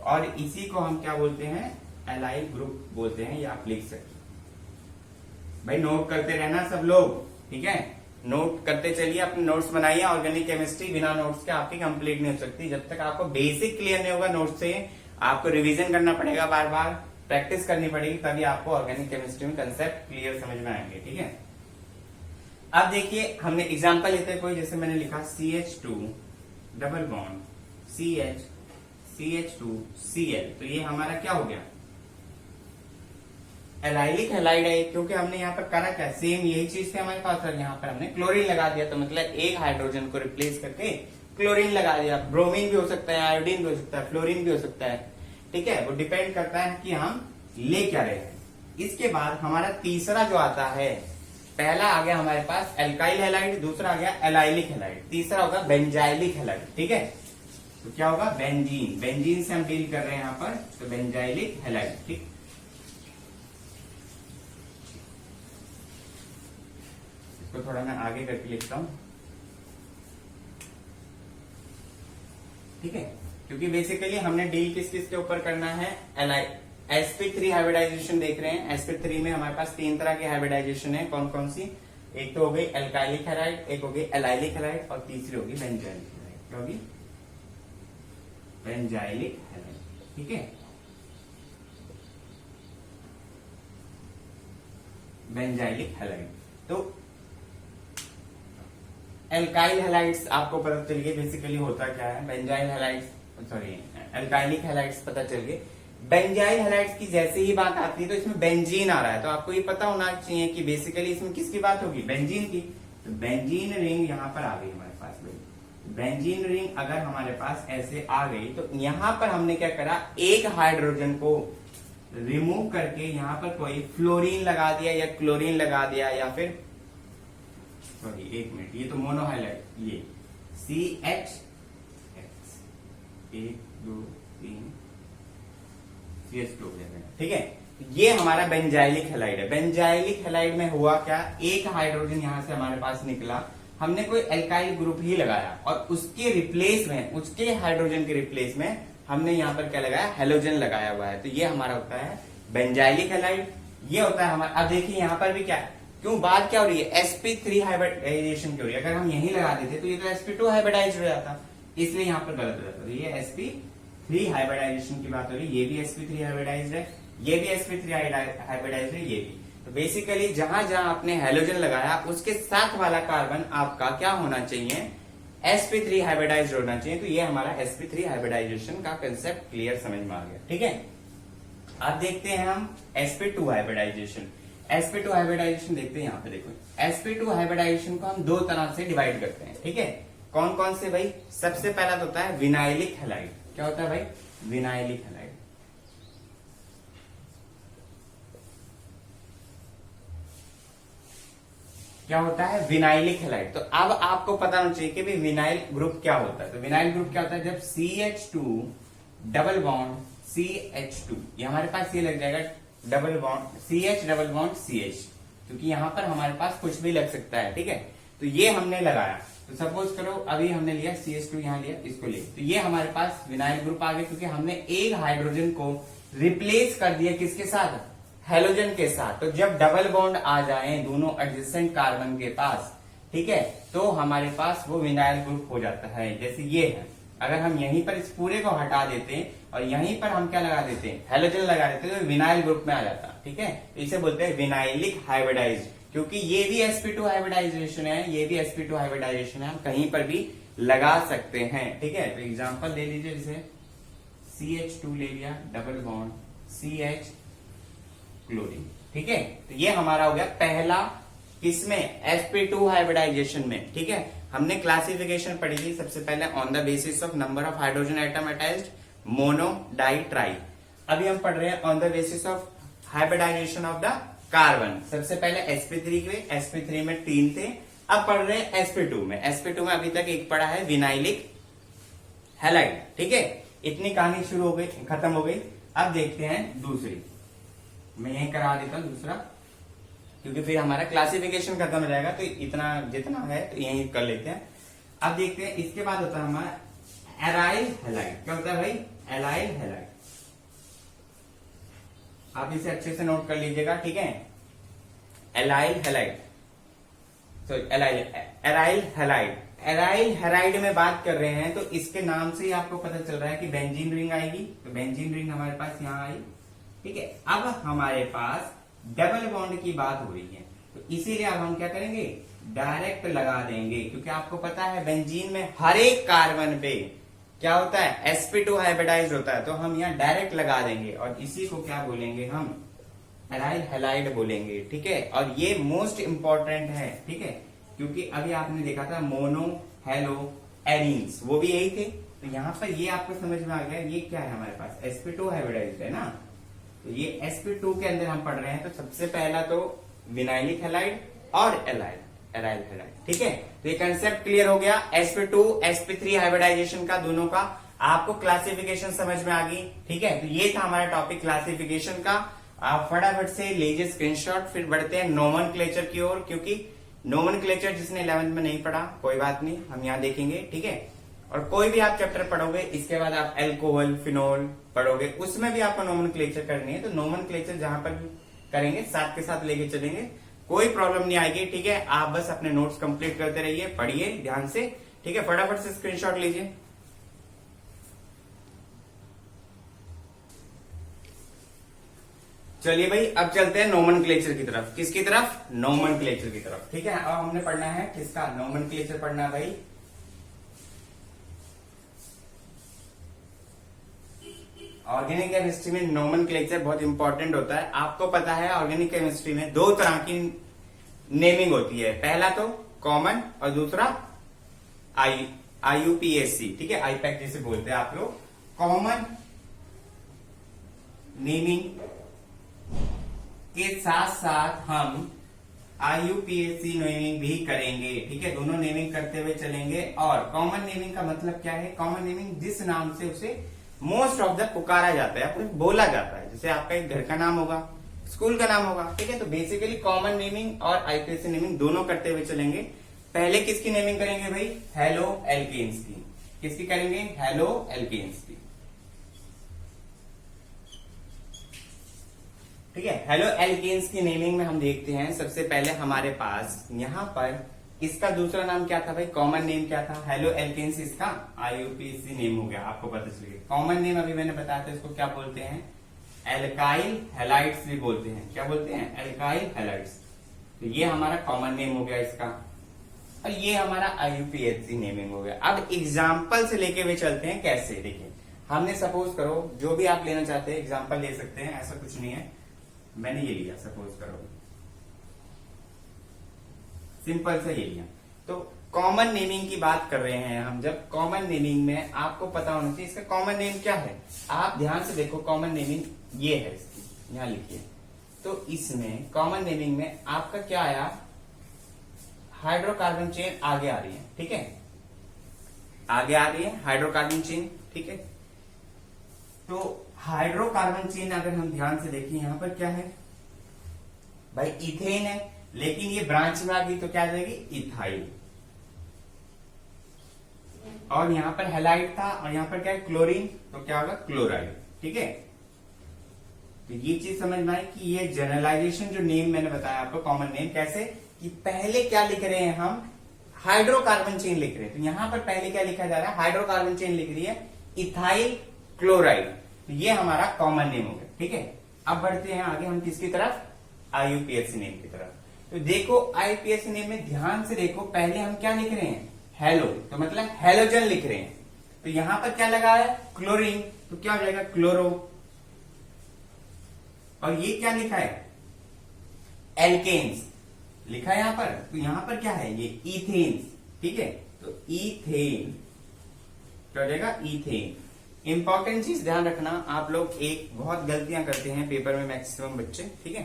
और इसी को हम क्या बोलते हैं, एलाइल ग्रुप बोलते हैं। ये आप लिख सकते भाई, नोट करते रहना सब लोग, ठीक है। नोट करते चलिए, अपने नोट्स बनाइए। ऑर्गेनिक केमिस्ट्री बिना नोट्स के आपकी कंप्लीट नहीं हो सकती। जब तक आपको बेसिक क्लियर नहीं होगा नोट्स से, आपको रिवीजन करना पड़ेगा, बार बार प्रैक्टिस करनी पड़ेगी, तभी आपको ऑर्गेनिक केमिस्ट्री में कंसेप्ट क्लियर समझ में आएंगे, ठीक है। अब देखिए हमने एग्जांपल लेते हैं कोई, जैसे मैंने लिखा CH2 double bond CH CH2 Cl, तो ये हमारा क्या हो गया, एलाइलिक हेलाइड है। क्योंकि हमने यहाँ पर करा क्या, सेम यही चीज थी हमारे पास, और यहाँ पर हमने क्लोरीन लगा दिया। तो मतलब एक हाइड्रोजन को रिप्लेस करके क्लोरीन लगा दिया। ब्रोमीन भी हो सकता है, आयोडीन भी हो सकता है, फ्लोरीन भी हो सकता है, ठीक है। वो डिपेंड करता है कि हम ले क्या रहे हैं। इसके बाद हमारा तीसरा जो आता है, पहला आ गया हमारे पास एल्काइल हेलाइड, दूसरा आ गया एलाइलिक हेलाइड, तीसरा होगा बेंजाइलिक हेलाइड, ठीक है। तो क्या होगा, बेंजीन, बेंजीन से हम डील कर रहे हैं यहाँ पर, तो बेंजाइलिक हेलाइड, ठीक। इसको थोड़ा मैं आगे करके लिखता हूं, ठीक है। क्योंकि बेसिकली हमने डील किस किस के ऊपर करना है, sp3 हाइब्रिडाइजेशन देख रहे हैं। sp3 में हमारे पास 3 तरह की हाइब्रिडाइजेशन है, कौन कौन सी, एक तो हो गई एल्काइलिक हेलाइड, एक हो गई एलाइलिक हेलाइड, और तीसरी होगी बेंजाइलिक हेलाइड। क्या होगी, बेंजाइलिक हेलाइड, ठीक है। बेंजाइलिक हेलाइड, तो एल्काइल हेलाइड्स आपको पता चल गई बेसिकली होता क्या है, benzyl halides, sorry alkalic halides पता चल गए। बेंजाइल हेलाइड्स की जैसे ही बात आती है तो इसमें बेंजीन आ रहा है, तो आपको ये पता होना चाहिए कि बेसिकली इसमें किसकी बात होगी, बेंजीन की। तो बेंजीन रिंग यहाँ पर आ गई हमारे पास भाई। बेंजीन रिंग अगर हमारे पास ऐसे आ गई तो यहाँ पर हमने क्या करा, एक हाइड्रोजन को रिमूव करके यहाँ पर कोई फ्लोरीन लगा दिया या क्लोरीन लगा दिया, या फिर सॉरी एक मिनट, ये तो मोनोहाइलाइट, ये CH 1 2 3 CH2 हो जाएगा, ठीक है। ये हमारा बेंजाइलिक हैलाइड है। बेंजाइलिक हैलाइड में हुआ क्या, एक हाइड्रोजन यहां से हमारे पास निकला, हमने कोई एल्काइल ग्रुप ही लगाया और उसके रिप्लेस में, उसके हाइड्रोजन के रिप्लेस में हमने यहाँ पर क्या लगाया, हेलोजन लगाया हुआ है। तो ये हमारा होता है बेंजाइलिक हैलाइड। ये होता है हमारा, अब देखिए यहाँ पर भी क्या, क्यों बात क्या हो रही है, sp3 हाइब्रिडाइजेशन की हो रही है। अगर हम यही लगा देते तो ये तो sp2 हाइब्रिडाइज हो जाता, इसलिए यहाँ पर गलत हो जाता। तो ये sp3 हाइब्रिडाइजेशन की बात हो रही है। ये भी sp3 हाइब्रिडाइज्ड है, ये भी sp3 हाइब्रिडाइज्ड है, ये भी। तो बेसिकली जहां जहां आपने हेलोजन लगाया उसके साथ वाला कार्बन आपका क्या होना चाहिए, sp3 हाइब्रिडाइज्ड होना चाहिए। तो ये हमारा sp3 हाइब्रिडाइजेशन का कंसेप्ट क्लियर समझ में आ गया, ठीक है। अब देखते हैं हम sp2 हाइब्रिडाइजेशन। sp2 हाइब्रिडाइजेशन देखते हैं, यहाँ पे देखो sp2 हाइब्रिडाइजेशन को हम दो तरह से डिवाइड करते हैं, ठीक है। कौन कौन से भाई, सबसे पहला तो होता है विनाइलिक हैलाइड। क्या होता है भाई, विनाइलिक हैलाइड। क्या होता है, विनाइलिक हैलाइड। तो अब आपको पता होना चाहिए कि भाई विनाइल ग्रुप क्या होता है। तो विनाइल ग्रुप क्या होता है, जब CH2 डबल बॉन्ड CH2, ये हमारे पास ये लग जाएगा double bond CH double bond CH, क्योंकि यहां पर हमारे पास कुछ भी लग सकता है, ठीक है। तो ये हमने लगाया, तो सपोज करो अभी हमने लिया CH2, यहां लिया, इसको ले, तो ये हमारे पास विनाइल ग्रुप आ गया, क्योंकि हमने एक हाइड्रोजन को रिप्लेस कर दिया किसके साथ, हेलोजन के साथ। तो जब डबल बॉन्ड आ जाए दोनों एडजेसेंट कार्बन के पास, ठीक है, तो हमारे पास वो विनाइल ग्रुप हो जाता है। जैसे ये है, अगर हम यहीं पर इस पूरे को हटा देते और यहीं पर हम क्या लगा देते, हेलोजन लगा देते, तो विनाइल ग्रुप में आ जाता, ठीक है। तो इसे बोलते हैं विनाइलिक हाइब्रिडाइज, क्योंकि ये भी sp2 हाइब्रिडाइजेशन है, ये भी sp2 हाइब्रिडाइजेशन है, हम कहीं पर भी लगा सकते हैं, ठीक है। तो एग्जांपल ले लीजिए, जैसे CH2 ले लिया, डबल बॉन्ड CH क्लोरीन, ठीक है। तो ये हमारा हो गया पहला, किसमें, sp2 हाइब्रिडाइजेशन में, ठीक है। हमने क्लासिफिकेशन पढ़ी थी सबसे पहले, on the basis of number of hydrogen atom attached, mono, di, tri. अभी हम पढ़ रहे हैं on the basis of hybridization of the carbon. सबसे पहले sp3 के, sp3 में 3 थे, अब पढ़ रहे हैं sp2 में। sp2 में अभी तक एक पढ़ा है विनाइलिक हैलाइड, ठीक है। इतनी कहानी शुरू हो गई, खत्म हो गई। अब देखते हैं दूसरी, मैं यही करा देता हूं दूसरा, क्योंकि फिर हमारा क्लासिफिकेशन खत्म हो जाएगा। तो इतना जितना है तो यही कर लेते हैं। अब देखते हैं, इसके बाद होता है हमारा एराइल हैलाइड। क्या होता है भाई, एराइल हैलाइड। आप इसे अच्छे से नोट कर लीजिएगा, ठीक है। एराइल हैलाइड, तो एराइल हैलाइड, एराइल हैलाइड में बात कर रहे हैं, तो इसके नाम से ही आपको पता चल रहा है कि बेंजीन रिंग आएगी। तो बेंजीन रिंग हमारे पास यहां आई, ठीक है। अब हमारे पास डबल बॉन्ड की बात हो रही है, तो इसीलिए अब हम क्या करेंगे, डायरेक्ट लगा देंगे, क्योंकि आपको पता है बेंजीन में हर एक कार्बन पे क्या होता है, sp2 हाइब्रिडाइज्ड होता है। तो हम यहाँ डायरेक्ट लगा देंगे और इसी को क्या बोलेंगे हम, एराइल हैलाइड बोलेंगे, ठीक है। और ये मोस्ट इंपॉर्टेंट है, ठीक है, क्योंकि अभी आपने देखा था मोनो, हेलो, एरीन्स, वो भी यही थे। तो यहाँ पर ये आपको समझ में आ गया, ये क्या है हमारे पास, sp2 हाइब्रिडाइज्ड है ना। तो ये sp2 के अंदर हम पढ़ रहे हैं। तो सबसे पहला तो विनाइलिक हैलाइड और एराइल हैलाइड, ठीक है। तो ये कंसेप्ट क्लियर हो गया, sp2 sp3 हाइब्रिडाइजेशन का, दोनों का आपको क्लासिफिकेशन समझ में आ गई, ठीक है। तो ये था हमारा टॉपिक क्लासिफिकेशन का। आप फटाफट से लीजिए स्क्रीनशॉट, फिर बढ़ते हैं नोमेनक्लेचर की ओर, क्योंकि नोमेनक्लेचर जिसने 11th में नहीं पढ़ा कोई बात नहीं, हम यहाँ देखेंगे, ठीक है। और कोई भी आप चैप्टर पढ़ोगे, इसके बाद आप एल्कोहल, फिनोल पढ़ोगे, उसमें भी आपको नोमेनक्लेचर करनी है। तो नोमेनक्लेचर जहां पर भी करेंगे साथ के साथ लेके चलेंगे, कोई प्रॉब्लम नहीं आएगी, ठीक है। आप बस अपने नोट्स कंप्लीट करते रहिए, पढ़िए ध्यान से, ठीक है। फटाफट से स्क्रीनशॉट लीजिए। चलिए भाई, अब चलते हैं नोमेनक्लेचर की तरफ। किसकी तरफ, नोमेनक्लेचर की तरफ, ठीक है। अब हमने पढ़ना है किसका, नोमेनक्लेचर पढ़ना है भाई। ऑर्गेनिक केमिस्ट्री में नोमेनक्लेचर बहुत इंपॉर्टेंट होता है। आपको पता है ऑर्गेनिक केमिस्ट्री में दो तरह की नेमिंग होती है, पहला तो कॉमन और दूसरा IUPAC, ठीक है, आईपैक जैसे बोलते हैं आप लोग। कॉमन नेमिंग के साथ साथ हम IUPAC नेमिंग भी करेंगे, ठीक है। दोनों नेमिंग करते हुए चलेंगे। और कॉमन नेमिंग का मतलब क्या है, कॉमन नेमिंग जिस नाम से उसे मोस्ट ऑफ द पुकारा जाता है, बोला जाता है। जैसे आपका एक घर का नाम होगा, स्कूल का नाम होगा। ठीक है, तो बेसिकली कॉमन नेमिंग और आईपीएससी नेमिंग दोनों करते हुए चलेंगे। पहले किसकी नेमिंग करेंगे भाई? हेलो एल्केन्स की। किसकी करेंगे? हेलो एल्केन्स की। ठीक है, हेलो एल्केन्स की नेमिंग में हम देखते हैं सबसे पहले हमारे पास यहां पर इसका दूसरा नाम क्या था भाई? कॉमन नेम क्या था? हेलो एल्केन्स इसका आईयूपीएसी नेम हो गया, आपको पता चल गया। कॉमन नेम अभी मैंने बताया था, इसको क्या बोलते हैं? एल्काइल हैलाइड्स भी बोलते हैं। क्या बोलते हैं? Alkyl halides. तो ये हमारा कॉमन नेम हो गया इसका, और ये हमारा आईयूपीएसी नेमिंग हो गया। अब एग्जाम्पल से लेके हुए चलते हैं कैसे। देखिए, हमने सपोज करो जो भी आप लेना चाहते हैं एग्जाम्पल ले सकते हैं, ऐसा कुछ नहीं है। मैंने ये लिया, सपोज करो सिंपल से ये लिया। तो कॉमन नेमिंग की बात कर रहे हैं हम। जब कॉमन नेमिंग में आपको पता होना चाहिए इसका कॉमन नेम क्या है। आप ध्यान से देखो, कॉमन नेमिंग ये है इसकी, यहां लिखिए। तो इसमें कॉमन नेमिंग में आपका क्या आया? हाइड्रोकार्बन चेन आगे आ रही है। ठीक है, आगे आ रही है हाइड्रोकार्बन चेन। ठीक है, तो हाइड्रोकार्बन चेन अगर हम ध्यान से देखें यहां पर क्या है भाई? इथेन है, लेकिन ये ब्रांच में आ गई तो क्या आ जाएगी? इथाइल। और यहां पर हैलाइड था और यहां पर क्या है? क्लोरीन, तो क्या होगा? क्लोराइड। ठीक है, तो ये चीज समझ में आई कि ये जनरलाइजेशन जो नेम मैंने बताया आपको कॉमन नेम कैसे, कि पहले क्या लिख रहे हैं हम? हाइड्रोकार्बन चेन लिख रहे हैं। तो यहां पर पहले क्या लिखा जा रहा है? हाइड्रोकार्बन चेन लिख रही है इथाइल क्लोराइड। तो ये हमारा कॉमन नेम हो गया। ठीक है, अब बढ़ते हैं आगे हम किसकी तरफ? आईयूपीएसी नेम की तरफ। तो देखो आईयूपीएसी नेम में ध्यान से देखो, पहले हम क्या लिख रहे हैं? हेलो, तो मतलब हेलोजन लिख रहे हैं। तो यहां पर क्या लगा है? क्लोरीन, तो क्या हो जाएगा? क्लोरो। और ये क्या लिखा है? एल्केन्स लिखा है यहां पर। तो यहां पर क्या है? ये इथेन्स। ठीक है, तो इथेन क्या हो जाएगा? इथेन। इंपॉर्टेंट चीज ध्यान रखना, आप लोग एक बहुत गलतियां करते हैं पेपर में मैक्सिमम बच्चे। ठीक है,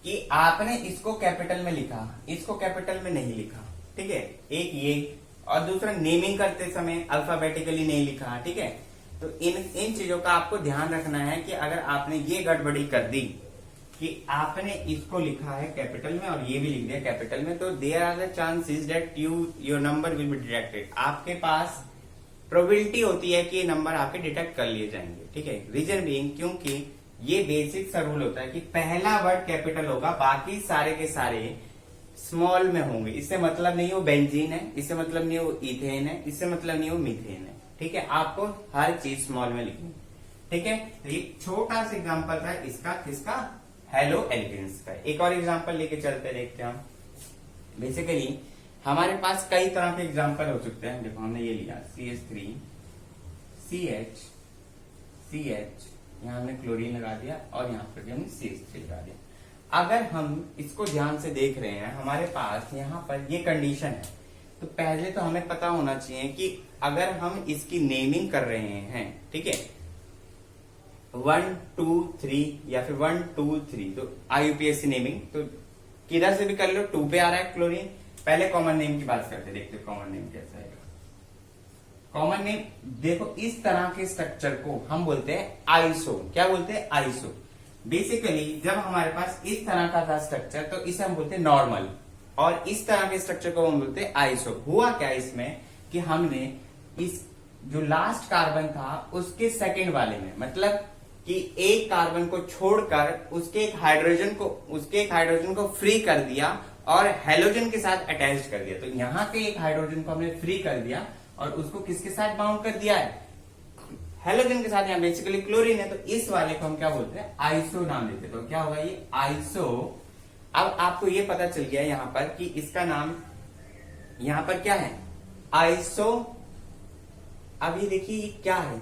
कि आपने इसको कैपिटल में लिखा, इसको कैपिटल में नहीं लिखा। ठीक है, एक ये, और दूसरा नेमिंग करते समय अल्फाबेटिकली नहीं लिखा। ठीक है, तो इन चीजों का आपको ध्यान रखना है कि अगर आपने ये गड़बड़ी कर दी कि आपने इसको लिखा है कैपिटल में और ये भी लिख दिया कैपिटल में, तो there are the chances that your number will be detected. आपके पास प्रोबेबिलिटी होती है कि ये नंबर आपके डिटेक्ट कर लिए जाएंगे। ठीक है, रीजन बीइंग क्योंकि ये बेसिक सा रूल होता है कि पहला वर्ड कैपिटल होगा, बाकी सारे के सारे स्मॉल में होंगे। इससे मतलब नहीं वो बेंजीन है, इससे मतलब नहीं वो इथेन है, इससे मतलब नहीं वो मीथेन है। ठीक है, आपको हर चीज स्मॉल में लिखनी। ठीक है, तो ये छोटा सा एग्जांपल था इसका, किसका? हेलो एल्केन्स का। एक और एग्जांपल लेके चलते देखते हैं हम। बेसिकली हमारे पास कई तरह के एग्जांपल हो सकते हैं। देखो हमने ये लिया CH3 CH CH, यहां हमने क्लोरीन लगा दिया और यहां पर भी हमने CH3 लगा दिया। अगर हम इसको ध्यान से देख रहे हैं, हमारे पास यहाँ पर ये कंडीशन है, तो पहले तो हमें पता होना चाहिए कि अगर हम इसकी नेमिंग कर रहे हैं, ठीक है, 1 2 3 या फिर 1 2 3, तो आईयूपीएसी नेमिंग तो किधर से भी कर लो, 2 पे आ रहा है क्लोरीन। पहले कॉमन नेम की बात करते, देखते कॉमन नेम कैसा है। कॉमन नेम देखो, इस तरह के स्ट्रक्चर को हम बोलते हैं आइसो। क्या बोलते हैं? आइसो। बेसिकली जब हमारे पास इस तरह का था स्ट्रक्चर तो इसे हम बोलते हैं नॉर्मल, और इस तरह के स्ट्रक्चर को हम बोलते हैं आइसो। हुआ क्या इसमें कि हमने इस जो लास्ट कार्बन था उसके सेकंड वाले में, मतलब कि एक कार्बन को छोड़कर उसके एक हाइड्रोजन को फ्री कर दिया और हेलोजन के साथ अटैच कर दिया। तो यहाँ के एक हाइड्रोजन को हमने फ्री कर दिया और उसको किसके साथ बाउंड कर दिया है? हेलोजन के साथ। यहाँ बेसिकली क्लोरीन है, तो इस वाले को हम क्या बोलते हैं? आइसो नाम देते हैं। तो क्या होगा ये? आइसो। अब आपको ये पता चल गया यहाँ पर कि इसका नाम यहाँ पर क्या है? आइसो। अब ये देखिए ये क्या है?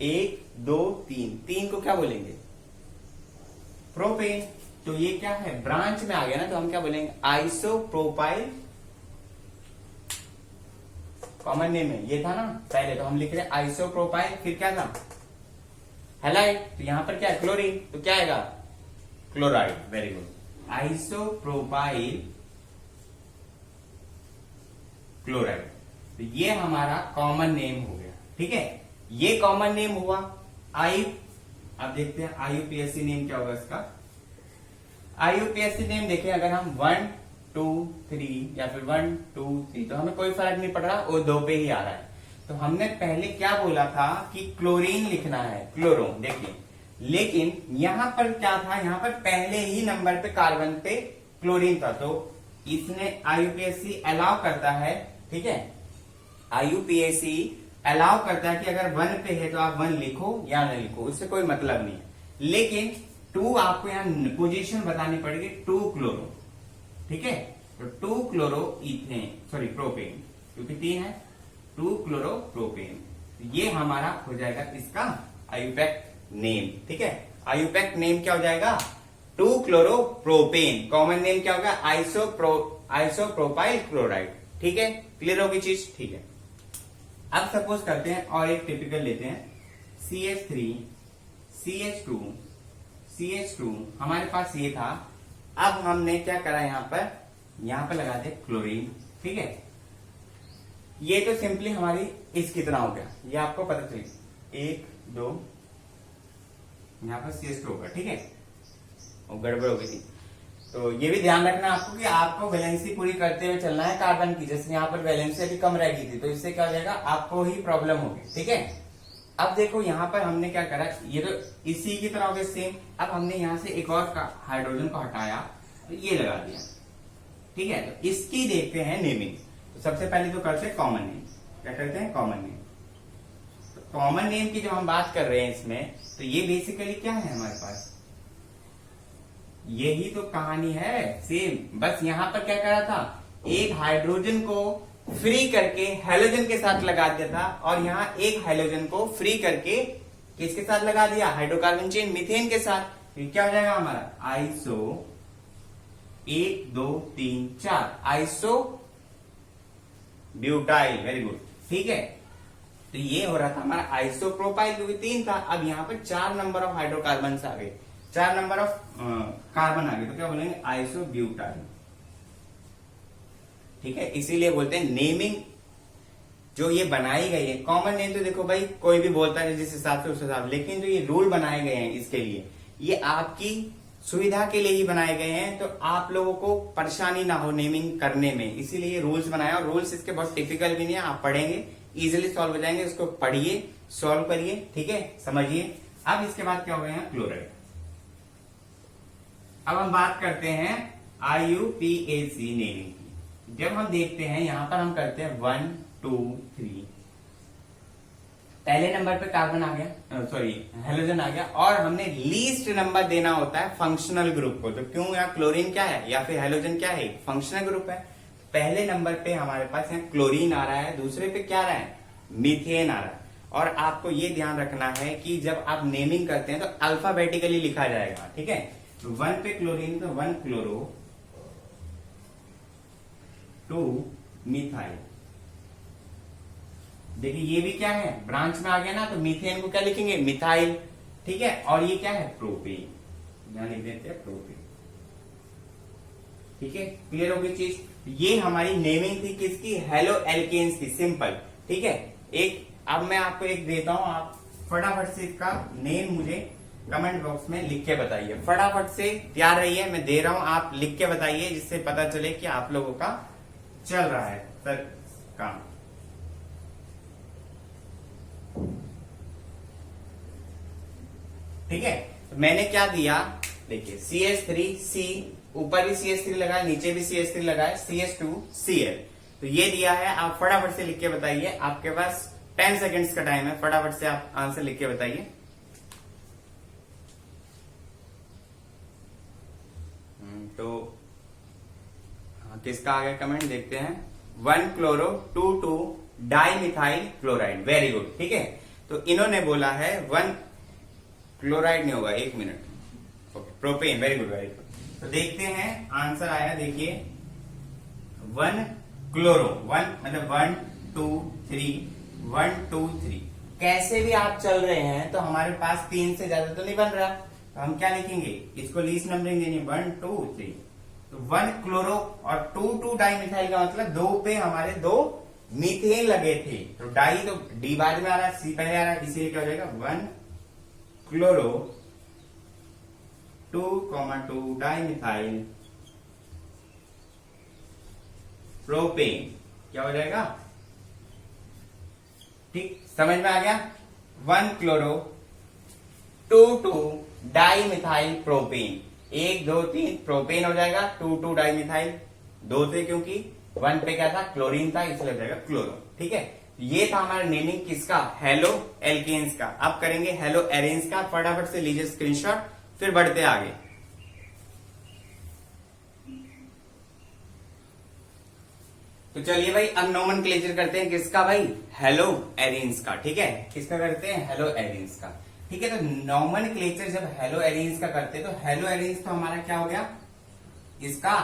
1 2 3, 3 को क्या बोलेंगे? प्रोपेन। तो ये क्या है? ब्रांच में आ गया ना, तो हम क्या बोलेंगे? Iso propyl. कॉमन नेम है ये था ना पहले, तो हम लिख रहे हैं आइसो प्रोपाइल। फिर क्या था? हैलाइड। तो यहां पर क्या है? क्लोरीन। तो क्या आएगा? Chloride. Very good. Iso propyl chloride. तो ये हमारा कॉमन नेम हो गया। ठीक है, ये कॉमन नेम हुआ। अब देखते हैं IUPAC नेम क्या होगा इसका। IUPAC नेम देखिए, अगर हम 1 2 3 या फिर 1 2 3, तो हमें कोई फर्क नहीं पड़ रहा, वो 2 पे ही आ रहा है। तो हमने पहले क्या बोला था कि क्लोरीन लिखना है, क्लोरो, देखिए, लेकिन यहां पर क्या था, यहां पर पहले ही नंबर पे कार्बन पे क्लोरीन था, तो इसने IUPAC अलाउ करता है, ठीक है, IUPAC अलाउ करता है कि अगर 1 पे है तो आप 1 लिखो या नहीं लिखो, इससे कोई मतलब नहीं है। लेकिन 2 आपको यहां पोजीशन बतानी पड़ेगी, 2 क्लोरो, ठीक है, तो 2 क्लोरो इथेन, सॉरी प्रोपेन, क्योंकि 3 है, 2 क्लोरो प्रोपेन, ये हमारा हो जाएगा इसका IUPAC नेम, ठीक है। IUPAC नेम क्या हो जाएगा, 2 क्लोरो प्रोपेन, कॉमन नेम क्या होगा, आइसोप्रोपाइल क्लोराइड, ठीक है, क्लियर होगी चीज, ठीक है। अब सपोज करते हैं और एक टिपिकल लेते हैं, CH3 CH2 CH2, हमारे पास ये था, अब हमने क्या करा, यहां पर लगा दे क्लोरीन, ठीक है। ये तो सिंपली हमारी इस कितना हो गया, ये आपको पता चले 1 2, यहां पर CH2 होगा, ठीक है, और गड़बड़ हो गई थी। तो ये भी ध्यान रखना आपको कि आपको वैलेंसी पूरी करते हुए चलना है कार्बन की, जैसे यहाँ पर वैलेंसी अभी कम रह गई थी, तो इससे क्या हो जाएगा, आपको ही प्रॉब्लम होगी, ठीक है। अब देखो यहाँ पर हमने क्या करा, ये तो इसी की तरह हो गया सेम। अब हमने यहाँ से एक और हाइड्रोजन को हटाया, तो ये लगा दिया, ठीक है। तो इसकी देखते हैं नेमिंग। तो सबसे पहले तो करते हैं कॉमन नेम, क्या करते हैं, कॉमन नेम। तो कॉमन नेम की जो हम बात कर रहे हैं इसमें, तो ये बेसिकली क्या है हमारे पास, यही तो कहानी है सेम, बस यहां पर क्या करा था, एक हाइड्रोजन को फ्री करके हेलोजन के साथ लगा दिया था, और यहां एक हाइड्रोजन को फ्री करके किसके साथ लगा दिया, हाइड्रोकार्बन चेन मीथेन के साथ। तो क्या हो जाएगा हमारा iso 1 2 3 4, iso butyl, very good, ठीक है। तो ये हो रहा था हमारा आइसोप्रोपाइल, क्योंकि 3 था, अब यहां पर 4 नंबर ऑफ हाइड्रोकार्बन आ गए, 4 नंबर ऑफ कार्बन आ गए, तो क्या बोलेंगे, आइसोब्यूटाइल, ठीक है। इसीलिए बोलते हैं नेमिंग जो ये बनाई गई है, कॉमन नेम तो देखो भाई कोई भी बोलता है जिस हिसाब से उस हिसाब, लेकिन जो ये रूल बनाए गए हैं इसके लिए, ये आपकी सुविधा के लिए ही बनाए गए हैं, तो आप लोगों को परेशानी ना हो नेमिंग करने में, इसीलिए रूल्स बनाया। और रूल्स इसके बहुत टिपिकल भी नहीं है, आप पढ़ेंगे इजिली सॉल्व हो जाएंगे, इसको पढ़िए, सॉल्व करिए, ठीक है, समझिए। अब इसके बाद क्या हो गया, क्लोराइड। अब हम बात करते हैं IUPAC नेमिंग की। जब हम देखते हैं यहां पर हम करते हैं 1 2 3, पहले नंबर पे कार्बन आ गया, सॉरी हेलोजन आ गया, और हमने लीस्ट नंबर देना होता है फंक्शनल ग्रुप को। तो क्यों, यहाँ क्लोरीन क्या है या फिर हेलोजन क्या है, फंक्शनल ग्रुप है। पहले नंबर पे हमारे पास यहाँ क्लोरीन आ रहा है, दूसरे पे क्या आ रहा है, मीथेन आ रहा है। और आपको ये ध्यान रखना है कि जब आप नेमिंग करते हैं तो अल्फाबेटिकली लिखा जाएगा, ठीक है। तो 1 पे क्लोरीन, तो 1 क्लोरो 2 मिथाइल, देखिए ये भी क्या है, ब्रांच में आ गया ना, तो मीथेन को क्या लिखेंगे, मिथाइल, ठीक है। और ये क्या है, प्रोपेन, यहां लिख देते हैं प्रोपेन, ठीक है, क्लियर होगी चीज। ये हमारी नेमिंग थी किसकी, हेलो एल्केन्स की, सिंपल, ठीक है। एक अब मैं आपको एक देता हूं, आप फटाफट से इसका नेम मुझे कमेंट बॉक्स में लिख के बताइए, फटाफट से तैयार रहिए, मैं दे रहा हूं, आप लिख के बताइए, जिससे पता चले कि आप लोगों का चल रहा है सर काम। ठीक है, तो मैंने क्या दिया, देखिए CH3C, ऊपर भी CH3 लगाया, नीचे भी CH3 लगाया, CH2Cl, तो ये दिया है। आप फटाफट से लिख के बताइए, आपके पास 10 सेकेंड्स का टाइम है, फटाफट से आप आंसर लिख के बताइए। तो किसका आ गया कमेंट, देखते हैं। 1 chloro 2 di methyl chloride, very good, ठीक है। तो इन्होंने बोला है 1 क्लोराइड नहीं होगा, 1 minute, okay, propane, very good, very good. तो देखते हैं आंसर आया, देखिए 1 क्लोरो, 1 मतलब 1 2 3, 1 2 3, कैसे भी आप चल रहे हैं तो हमारे पास 3 से ज्यादा तो नहीं बन रहा, तो हम क्या लिखेंगे, इसको लीस्ट नंबरिंग देनी, 1 2 3। तो 1 क्लोरो और 2 डाई मिथाइल का मतलब 2 पे हमारे 2 मीथेन लगे थे, तो डाई तो डी बाद में आ रहा है, सी पहले आ रहा है, इसीलिए क्या हो जाएगा 1 क्लोरो 2,2 डाइमिथाइल प्रोपेन, क्या हो जाएगा? ठीक, समझ में आ गया? 1 क्लोरो 2,2 डाइमिथाइल प्रोपेन, 1 2 3 प्रोपेन हो जाएगा, 2,2 डाइमिथाइल, 2 से क्योंकि 1 पे क्या था? क्लोरीन था, इसलिए हो जाएगा क्लोरो। ठीक है, ये था हमारा नेमिंग किसका? हेलो एल्केन्स का। अब करेंगे हेलो एरेन्स का। फटाफट से लीजिए स्क्रीनशॉट, फिर बढ़ते आगे। तो चलिए भाई, अब नोमेनक्लेचर करते हैं किसका भाई? हेलो एरेन्स का। ठीक है, किसका करते हैं? हेलो एरेन्स का। ठीक है, तो नोमेनक्लेचर जब हेलो एरेन्स का करते हैं तो हेलो एरेन्स तो हमारा क्या हो गया? इसका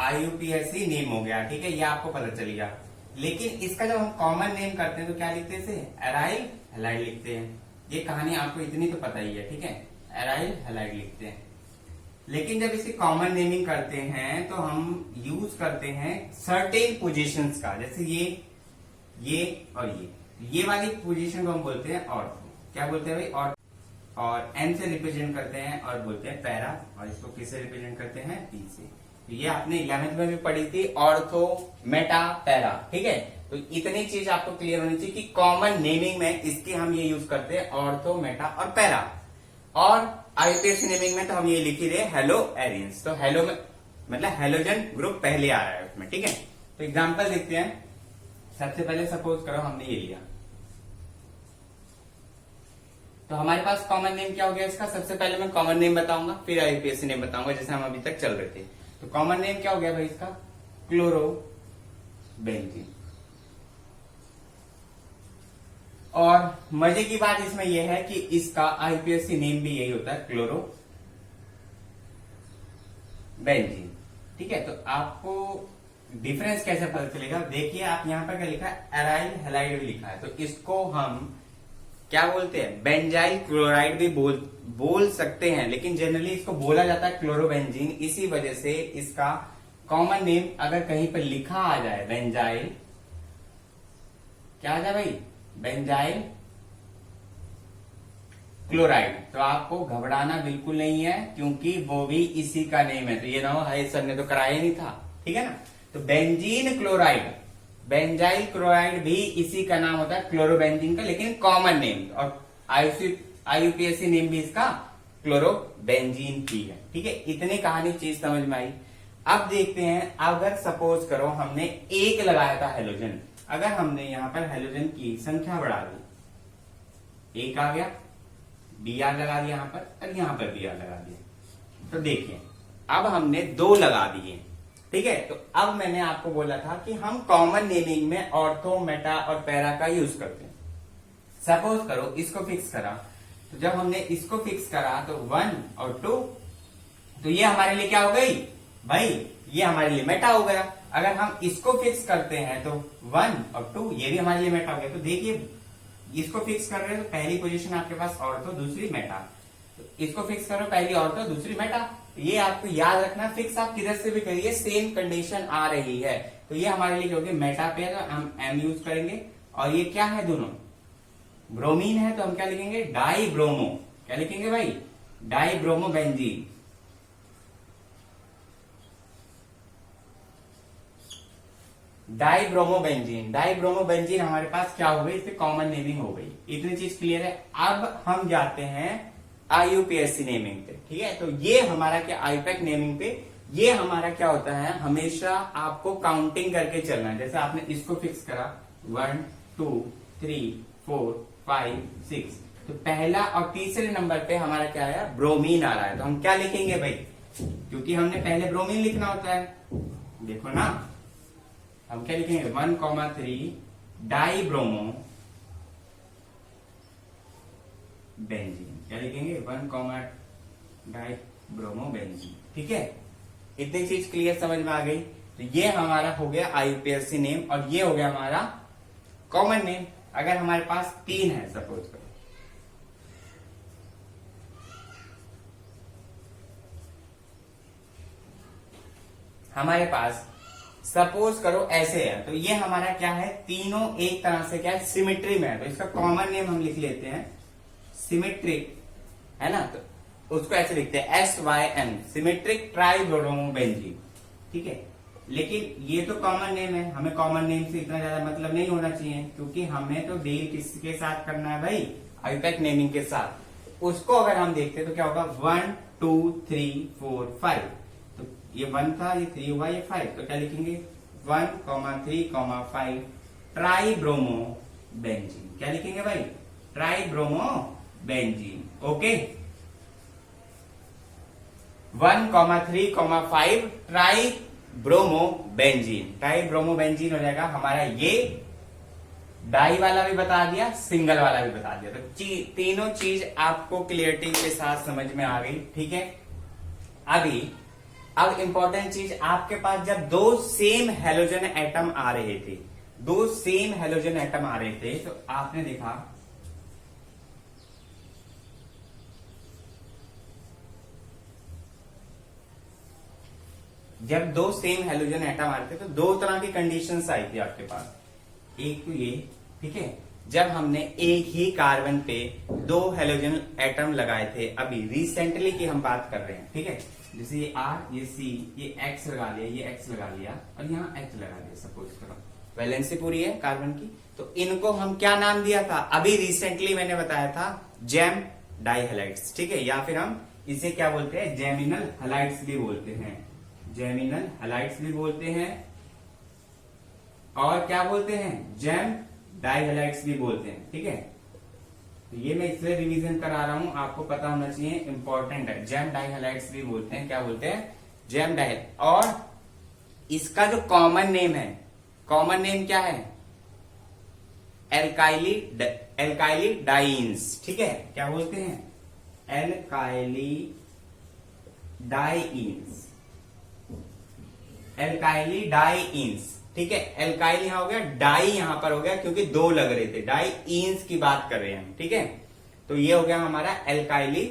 IUPAC नेम हो गया। ठीक है, ये आपको पता चल गया। लेकिन इसका जब हम कॉमन नेम करते हैं तो क्या लिखते हैं? इसे एराइल हैलाइड लिखते हैं। ये कहानी आपको इतनी तो पता ही है। ठीक है, एराइल हैलाइड लिखते हैं। लेकिन जब इसकी कॉमन नेमिंग करते हैं तो हम यूज करते हैं सर्टेन पोजीशंस का, जैसे ये और ये वाली पोजीशन को हम बोलते हैं ऑर्थो। क्या बोलते हैं भाई? और एन से रिप्रेजेंट करते हैं और बोलते हैं पैरा, और इसको किससे रिप्रेजेंट करते हैं? पी से। तो ये आपने 11th में भी पढ़ी थी, ऑर्थो मेटा पैरा। ठीक है, तो इतनी चीज आपको क्लियर होनी चाहिए कि कॉमन नेमिंग में इसके हम ये यूज करते हैं ऑर्थो मेटा और पैरा। और IUPAC नेमिंग में तो हम ये लिख ही रहे हेलो एरेन्स। तो हेलो में मतलब हेलोजन ग्रुप पहले आ रहा है उसमें। ठीक है, तो एग्जांपल देखते हैं। सबसे पहले सपोज करो हमने ये लिया, तो हमारे पास कॉमन नेम क्या हो गया इसका? सबसे पहले मैं कॉमन नेम बताऊंगा, फिर IUPAC नेम बताऊंगा, जैसे हम अभी तक चल रहे थे। तो कॉमन नेम क्या हो गया भाई इसका? Chloro benzene. और मजे की बात इसमें यह है कि इसका IUPAC नेम भी यही होता है, क्लोरो बेंजीन। ठीक है, तो आपको डिफरेंस कैसे पता चलेगा? देखिए, आप यहां पर क्या लिखा है? एराइल हैलाइड भी लिखा है। तो इसको हम क्या बोलते हैं? बेंजाइल क्लोराइड भी बोल सकते हैं, लेकिन जनरली इसको बोला जाता है क्लोरोबेंजीन। इसी वजह से इसका कॉमन नेम अगर कहीं पर लिखा आ जाए बेंजाइल, क्या आ जाए भाई? बेंजाइल क्लोराइड, तो आपको घबराना बिल्कुल नहीं है, क्योंकि वो भी इसी का नेम है। तो ये ना हो हाय सर ने तो कराया नहीं था। ठीक है ना, तो बेंजीन क्लोराइड, बेंजाइल क्लोराइड भी इसी का नाम होता है, क्लोरोबेंजीन का, लेकिन कॉमन नेम। और IUPAC नेम भी इसका क्लोरोबेंजीन ही है। ठीक है, इतनी कहानी चीज समझ में आई। अब देखते हैं, अगर सपोज करो हमने 1 लगाया था हेलोजन, अगर हमने यहां पर हेलोजन की संख्या बढ़ा दी, 1 आ गया, Br लगा दिया यहां पर, और यहां पर Br लगा दिया, तो देखिए अब हमने 2 लगा दिए। ठीक है, तो अब मैंने आपको बोला था कि हम कॉमन नेमिंग में ऑर्थो मेटा और पैरा का यूज करते हैं। सपोज करो इसको फिक्स करा, तो जब हमने इसको फिक्स करा तो 1 और 2, तो ये हमारे लिए क्या हो गई भाई? ये हमारे लिए मेटा हो गया। अगर हम इसको फिक्स करते हैं तो 1 और 2, ये भी हमारे लिए मेटा हो गया। तो देखिए, इसको फिक्स कर रहे हो तो पहली पोजीशन आपके पास ऑर्थो, दूसरी मेटा। तो इसको फिक्स करो, पहली ऑर्थो दूसरी मेटा। ये आपको याद रखना, फिक्स आप किधर से भी करिए, सेम कंडीशन आ रही है। तो ये हमारे लिए क्योंकि मेटा पे है तो हम M यूज करेंगे। और ये क्या है? दोनों ब्रोमीन है, तो हम क्या लिखेंगे? Di bromo. क्या लिखेंगे भाई? Di bromo benzene. Dibromobenzene, dibromobenzene हमारे पास क्या हो गई? इससे कॉमन नेमिंग हो गई। इतनी चीज क्लियर है। अब हम जाते हैं IUPAC नेमिंग पे। ठीक है, तो ये हमारा क्या IUPAC नेमिंग पे, ये हमारा क्या होता है? हमेशा आपको काउंटिंग करके चलना है। जैसे आपने इसको फिक्स करा 1 2 3 4 5 6, तो पहला और तीसरे नंबर पे हमारा क्या है? ब्रोमीन आ रहा है। तो हम क्या लिखेंगे भाई? क्योंकि हमने पहले ब्रोमीन लिखना होता है, देखो ना, हम क्या लिखेंगे? 1,3 डाई ब्रोमो बेंजीन। क्या लिखेंगे? 1, डाई ब्रोमो बेंजीन। ठीक है, इतनी चीज क्लियर समझ में आ गई। तो ये हमारा हो गया IUPAC नेम, और ये हो गया हमारा कॉमन नेम। अगर हमारे पास 3 है, सपोज करो, हमारे पास सपोज करो ऐसे है, तो ये हमारा क्या है? तीनों एक तरह से क्या है? सिमेट्री में है। तो इसका कॉमन नेम हम लिख लेते हैं सिमेट्रिक है ना, तो उसको ऐसे लिखते हैं SYN, सिमेट्रिक ट्राइब्रोमोबेंजीन। ठीक है, लेकिन ये तो कॉमन नेम है, हमें कॉमन नेम से इतना ज्यादा मतलब नहीं होना चाहिए, क्योंकि हमें तो डील किसके साथ करना है भाई, आईयूपैक नेमिंग के साथ। उसको अगर हम देखते तो क्या होगा, 1 2 3 4 5, तो ये 1 था, ये 3 हुआ, ये 5, तो क्या लिखेंगे 1, 3, 5 ट्राइब्रोमोबेंजीन। क्या लिखेंगे भाई, ट्राइब्रोमोबेंजीन। ओके, 1, 3, 5 ट्राइब्रोमोबेंजीन। ट्राइब्रोमोबेंजीन हो जाएगा हमारा, ये डाई वाला भी बता दिया, सिंगल वाला भी बता दिया, तो तीनों चीज आपको क्लियरिटी के साथ समझ में आ गई। ठीक है, अब इंपॉर्टेंट चीज, आपके पास जब दो सेम हेलोजन एटम आ रहे थे, दो सेम हेलोजन एटम आ रहे थे, तो आपने देखा जब दो सेम हेलोजन एटम आ रहे थे तो दो तरह की कंडीशंस आई थी आपके पास। एक तो ये, ठीक है, जब हमने एक ही कार्बन पे दो हेलोजन एटम लगाए थे, अभी रिसेंटली की हम बात कर रहे हैं। ठीक है, जैसे ये R, ये C, ये X लगा लिया, ये X लगा लिया और यहाँ H लगा दिया, सपोज करो, वैलेंसी पूरी है कार्बन की, तो इनको हम क्या नाम दिया था, अभी रिसेंटली मैंने बताया था, जेम डाइहैलाइड्स। ठीक है, या फिर हम इसे क्या बोलते हैं, जेमिनल हैलाइड्स भी बोलते हैं, जेमिनल हैलाइड्स भी बोलते हैं, और क्या बोलते हैं, जेम डाइहैलाइड्स भी बोलते हैं। ठीक है, तो ये मैं इसलिए रिवीजन करा रहा हूं, आपको पता होना चाहिए, इंपॉर्टेंट है। जेम डाइहैलाइड्स भी बोलते हैं, क्या बोलते हैं, जेम डाइ। और इसका जो कॉमन नेम है, कॉमन नेम क्या है, एल्काइली डाइन्स। ठीक है, क्या बोलते हैं, एल्काइली डाइन्स, एल्काइली डाइन्स। ठीक है, एल्काइल यहां हो गया, डाई यहां पर हो गया, क्योंकि दो लग रहे थे, डाई इंस की बात कर रहे हैं हम। ठीक है, तो ये हो गया हमारा एल्काइली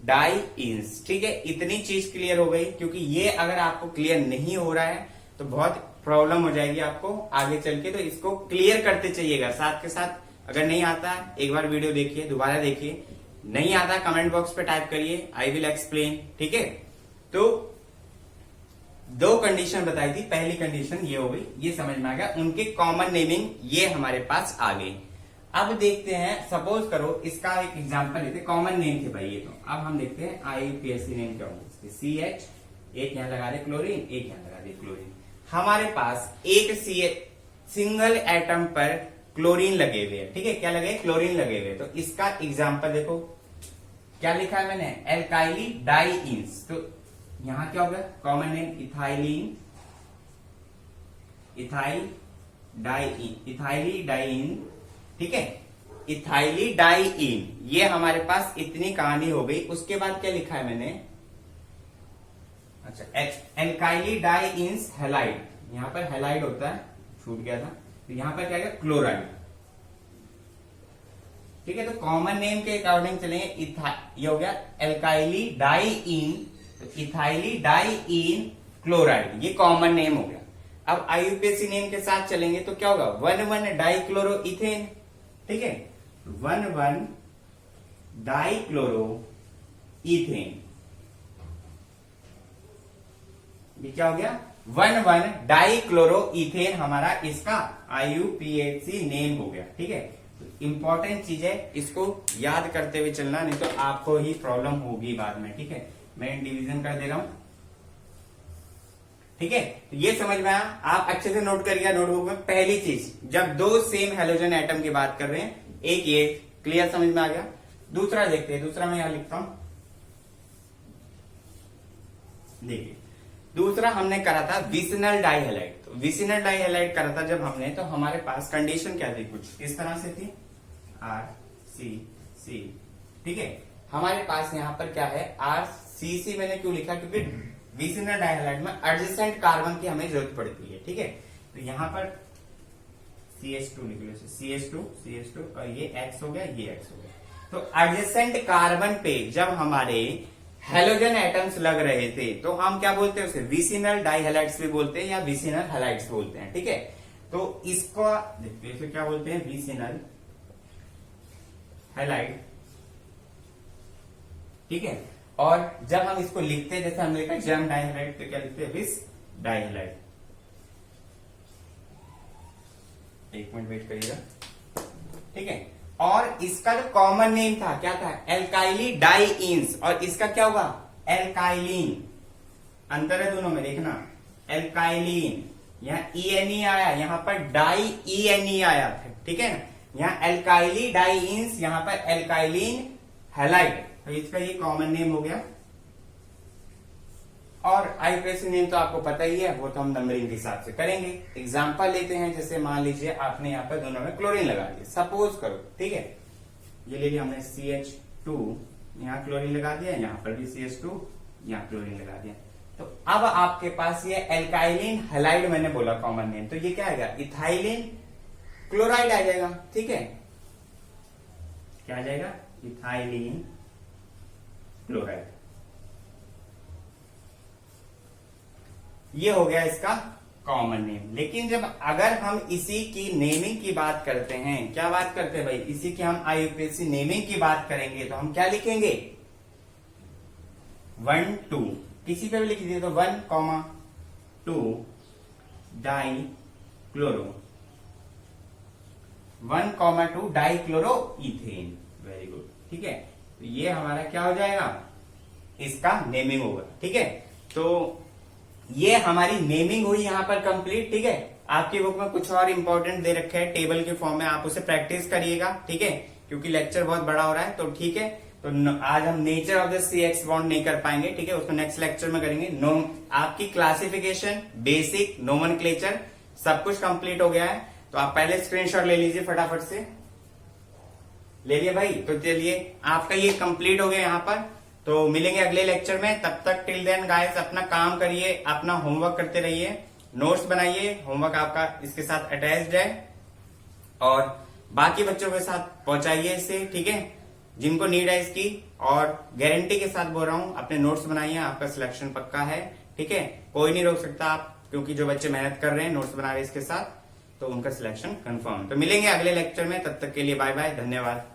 डाई इंस। ठीक है, इतनी चीज क्लियर हो गई, क्योंकि ये अगर आपको क्लियर नहीं हो रहा है तो बहुत प्रॉब्लम हो जाएगी आपको आगे चल के, तो इसको क्लियर करते चलिएगा साथ के साथ। अगर नहीं आता एक बार वीडियो देखिए, दोबारा देखिए, नहीं आता कमेंट बॉक्स पे टाइप करिए, आई विल एक्सप्लेन। ठीक है, तो दो कंडीशन बताई थी, पहली कंडीशन ये हो गई, ये समझ में आ गया, उनके कॉमन नेमिंग ये हमारे पास आ गई। अब देखते हैं, सपोज करो इसका एक एग्जांपल लेते, कॉमन नेम थे भाई ये, तो अब हम देखते हैं आईयूपीएसी नेम क्या होंगे। CH, एक यहां लगा दे क्लोरीन, एक यहां लगा दे क्लोरीन। हमारे पास एक सिंगल एटम पर क्लोरीन लगे हुए हैं। ठीक है, क्या लगे, क्लोरीन लगे हुए, तो इसका एग्जाम्पल देखो, क्या लिखा है मैंने, एल्काइली डाइन्स। तो यहां क्या होगा, कॉमन नेम इथाइलिन, इथाइली डाइन। ठीक है, इथाइली डाइन, ये हमारे पास इतनी कहानी हो गई। उसके बाद क्या लिखा है मैंने, अच्छा, एल्काइली डाइन्स हैलाइड, यहां पर हैलाइड होता है, छूट गया था, तो यहां पर क्या है, क्लोराइड। ठीक है, तो कॉमन नेम के अकॉर्डिंग चलेंगे, ये हो गया एल्काइली डाइइन, इथाइली डाइइन क्लोराइड, ये कॉमन नेम हो गया। अब आईयूपीएसी नेम के साथ चलेंगे तो क्या होगा, 1,1 डाइक्लोरो इथेन। ठीक है, 1,1 डाइक्लोरो इथेन, ये क्या हो गया, 1,1 डाइक्लोरो इथेन हमारा इसका आईयूपीएसी नेम हो गया। ठीक है, तो इंपॉर्टेंट चीज है, इसको याद करते हुए चलना, नहीं तो आपको ही प्रॉब्लम होगी बाद में। ठीक है, मैं डिवीजन कर दे रहा हूं। ठीक है, तो ये समझ में आया, आप अच्छे से नोट करिएगा नोटबुक में। पहली चीज, जब दो सेम हेलोजन एटम की बात कर रहे हैं, एक ये क्लियर समझ में आ गया। दूसरा देखते हैं, दूसरा मैं यहां लिखता हूं, देखिए, दूसरा हमने करा था विसिनल डाइहैलाइड। तो विसिनल डाइहैलाइड करा था जब हमने, तो हमारे पास कंडीशन क्या थी, कुछ इस तरह से थी, RCC। ठीक है, हमारे पास यहां पर क्या है, RCC मैंने क्यों लिखा, क्योंकि विसिनल डाइहैलाइड में एडजेसेंट कार्बन की हमें जरूरत पड़ती है। ठीक है, तो यहां पर CH2 लिख लो, CH2 और ये X हो गया, ये X हो गया। तो एडजेसेंट कार्बन पे जब हमारे हेलोजन एटम्स लग रहे थे, तो हम क्या बोलते हैं उसे, विसिनल डाइहैलाइड्स भी बोलते हैं या विसिनल हैलाइड्स बोलते हैं। ठीक है, तो इसको देखते हैं, क्या बोलते हैं, विसिनल हैलाइड ठीक है। और जब हम इसको लिखते हैं, जैसे हमने लिखा जम डाइहैलाइड, तो क्या लिखते हैं, विस डाइहैलाइड। एक मिनट वेट करिएगा, ठीक है। और इसका जो कॉमन नेम था क्या था, एल्काइली डाइइंस, और इसका क्या होगा, एल्काइलिन। अंतर है दोनों में, देखना, एल्काइलिन, यहाँ ENE आया, यहाँ पर डाई ENE आया था, ठीक है ना। यहाँ एल्काइली डाइइंस, यहाँ पर एल्काइलिन हैलाइड, तो इसका ये कॉमन नेम हो गया। और आईयूपीएसी नेम तो आपको पता ही है, वो तो हम नंबरिंग के हिसाब से करेंगे। एग्जांपल लेते हैं, जैसे मान लीजिए आपने यहाँ पर दोनों में क्लोरीन लगा दिया, सपोज करो, ठीक है। ये ले लिया हमने CH2, यहाँ क्लोरीन लगा दिया, यहाँ पर भी CH2, यहाँ क्लोरीन लगा दिया। तो अब आपके पास ये एल्काइलिन हैलाइड मैंने बोला कॉमन नेम, तो ये क्या आएगा, इथाइलिन क्लोराइड आ जाएगा, ठीक है। क्या आ जाएगा, इथाइलिन क्लोराइड। ये हो गया इसका कॉमन नेम। लेकिन जब अगर हम इसी की नेमिंग की बात करते हैं, क्या बात करते हैं भाई, इसी की हम आईयूपीएसी नेमिंग की बात करेंगे, तो हम क्या लिखेंगे, 1 2, किसी पे भी लिख दीजिए, तो 1,2 die chloro, 1,2 die chloro ethane. Very good, ठीक है। तो ये हमारा क्या हो जाएगा, इसका नेमिंग होगा, ठीक है। तो ये हमारी नेमिंग हुई यहां पर कंप्लीट, ठीक है। आपकी बुक में कुछ और इंपॉर्टेंट दे रखे हैं टेबल के फॉर्म में, आप उसे प्रैक्टिस करिएगा, ठीक है, क्योंकि लेक्चर बहुत बड़ा हो रहा है। तो ठीक है, तो आज हम nature of the CX bond नहीं कर पाएंगे, ठीक है, उसको नेक्स्ट लेक्चर में करेंगे। आपकी क्लासिफिकेशन, बेसिक, नोमेनक्लेचर सब कुछ कंप्लीट हो गया है। तो आप पहले स्क्रीनशॉट ले लीजिए, फटाफट से ले लिया भाई। तो चलिए, आपका ये कंप्लीट हो गया यहाँ पर। तो मिलेंगे अगले लेक्चर में, तब तक टिल देन गाइस अपना काम करिए, अपना होमवर्क करते रहिए, नोट्स बनाइए, होमवर्क आपका इसके साथ अटैच्ड है, और बाकी बच्चों के साथ पहुंचाइए इसे, ठीक है, जिनको नीड है इसकी। और गारंटी के साथ बोल रहा हूं, अपने नोट्स बनाइए, आपका सिलेक्शन पक्का है, ठीक है। कोई नहीं रोक सकता आप, क्योंकि जो बच्चे मेहनत कर रहे हैं, नोट्स बना रहे हैं इसके साथ, तो उनका सिलेक्शन कंफर्म। तो मिलेंगे अगले लेक्चर में, तब तक के लिए बाय बाय, धन्यवाद।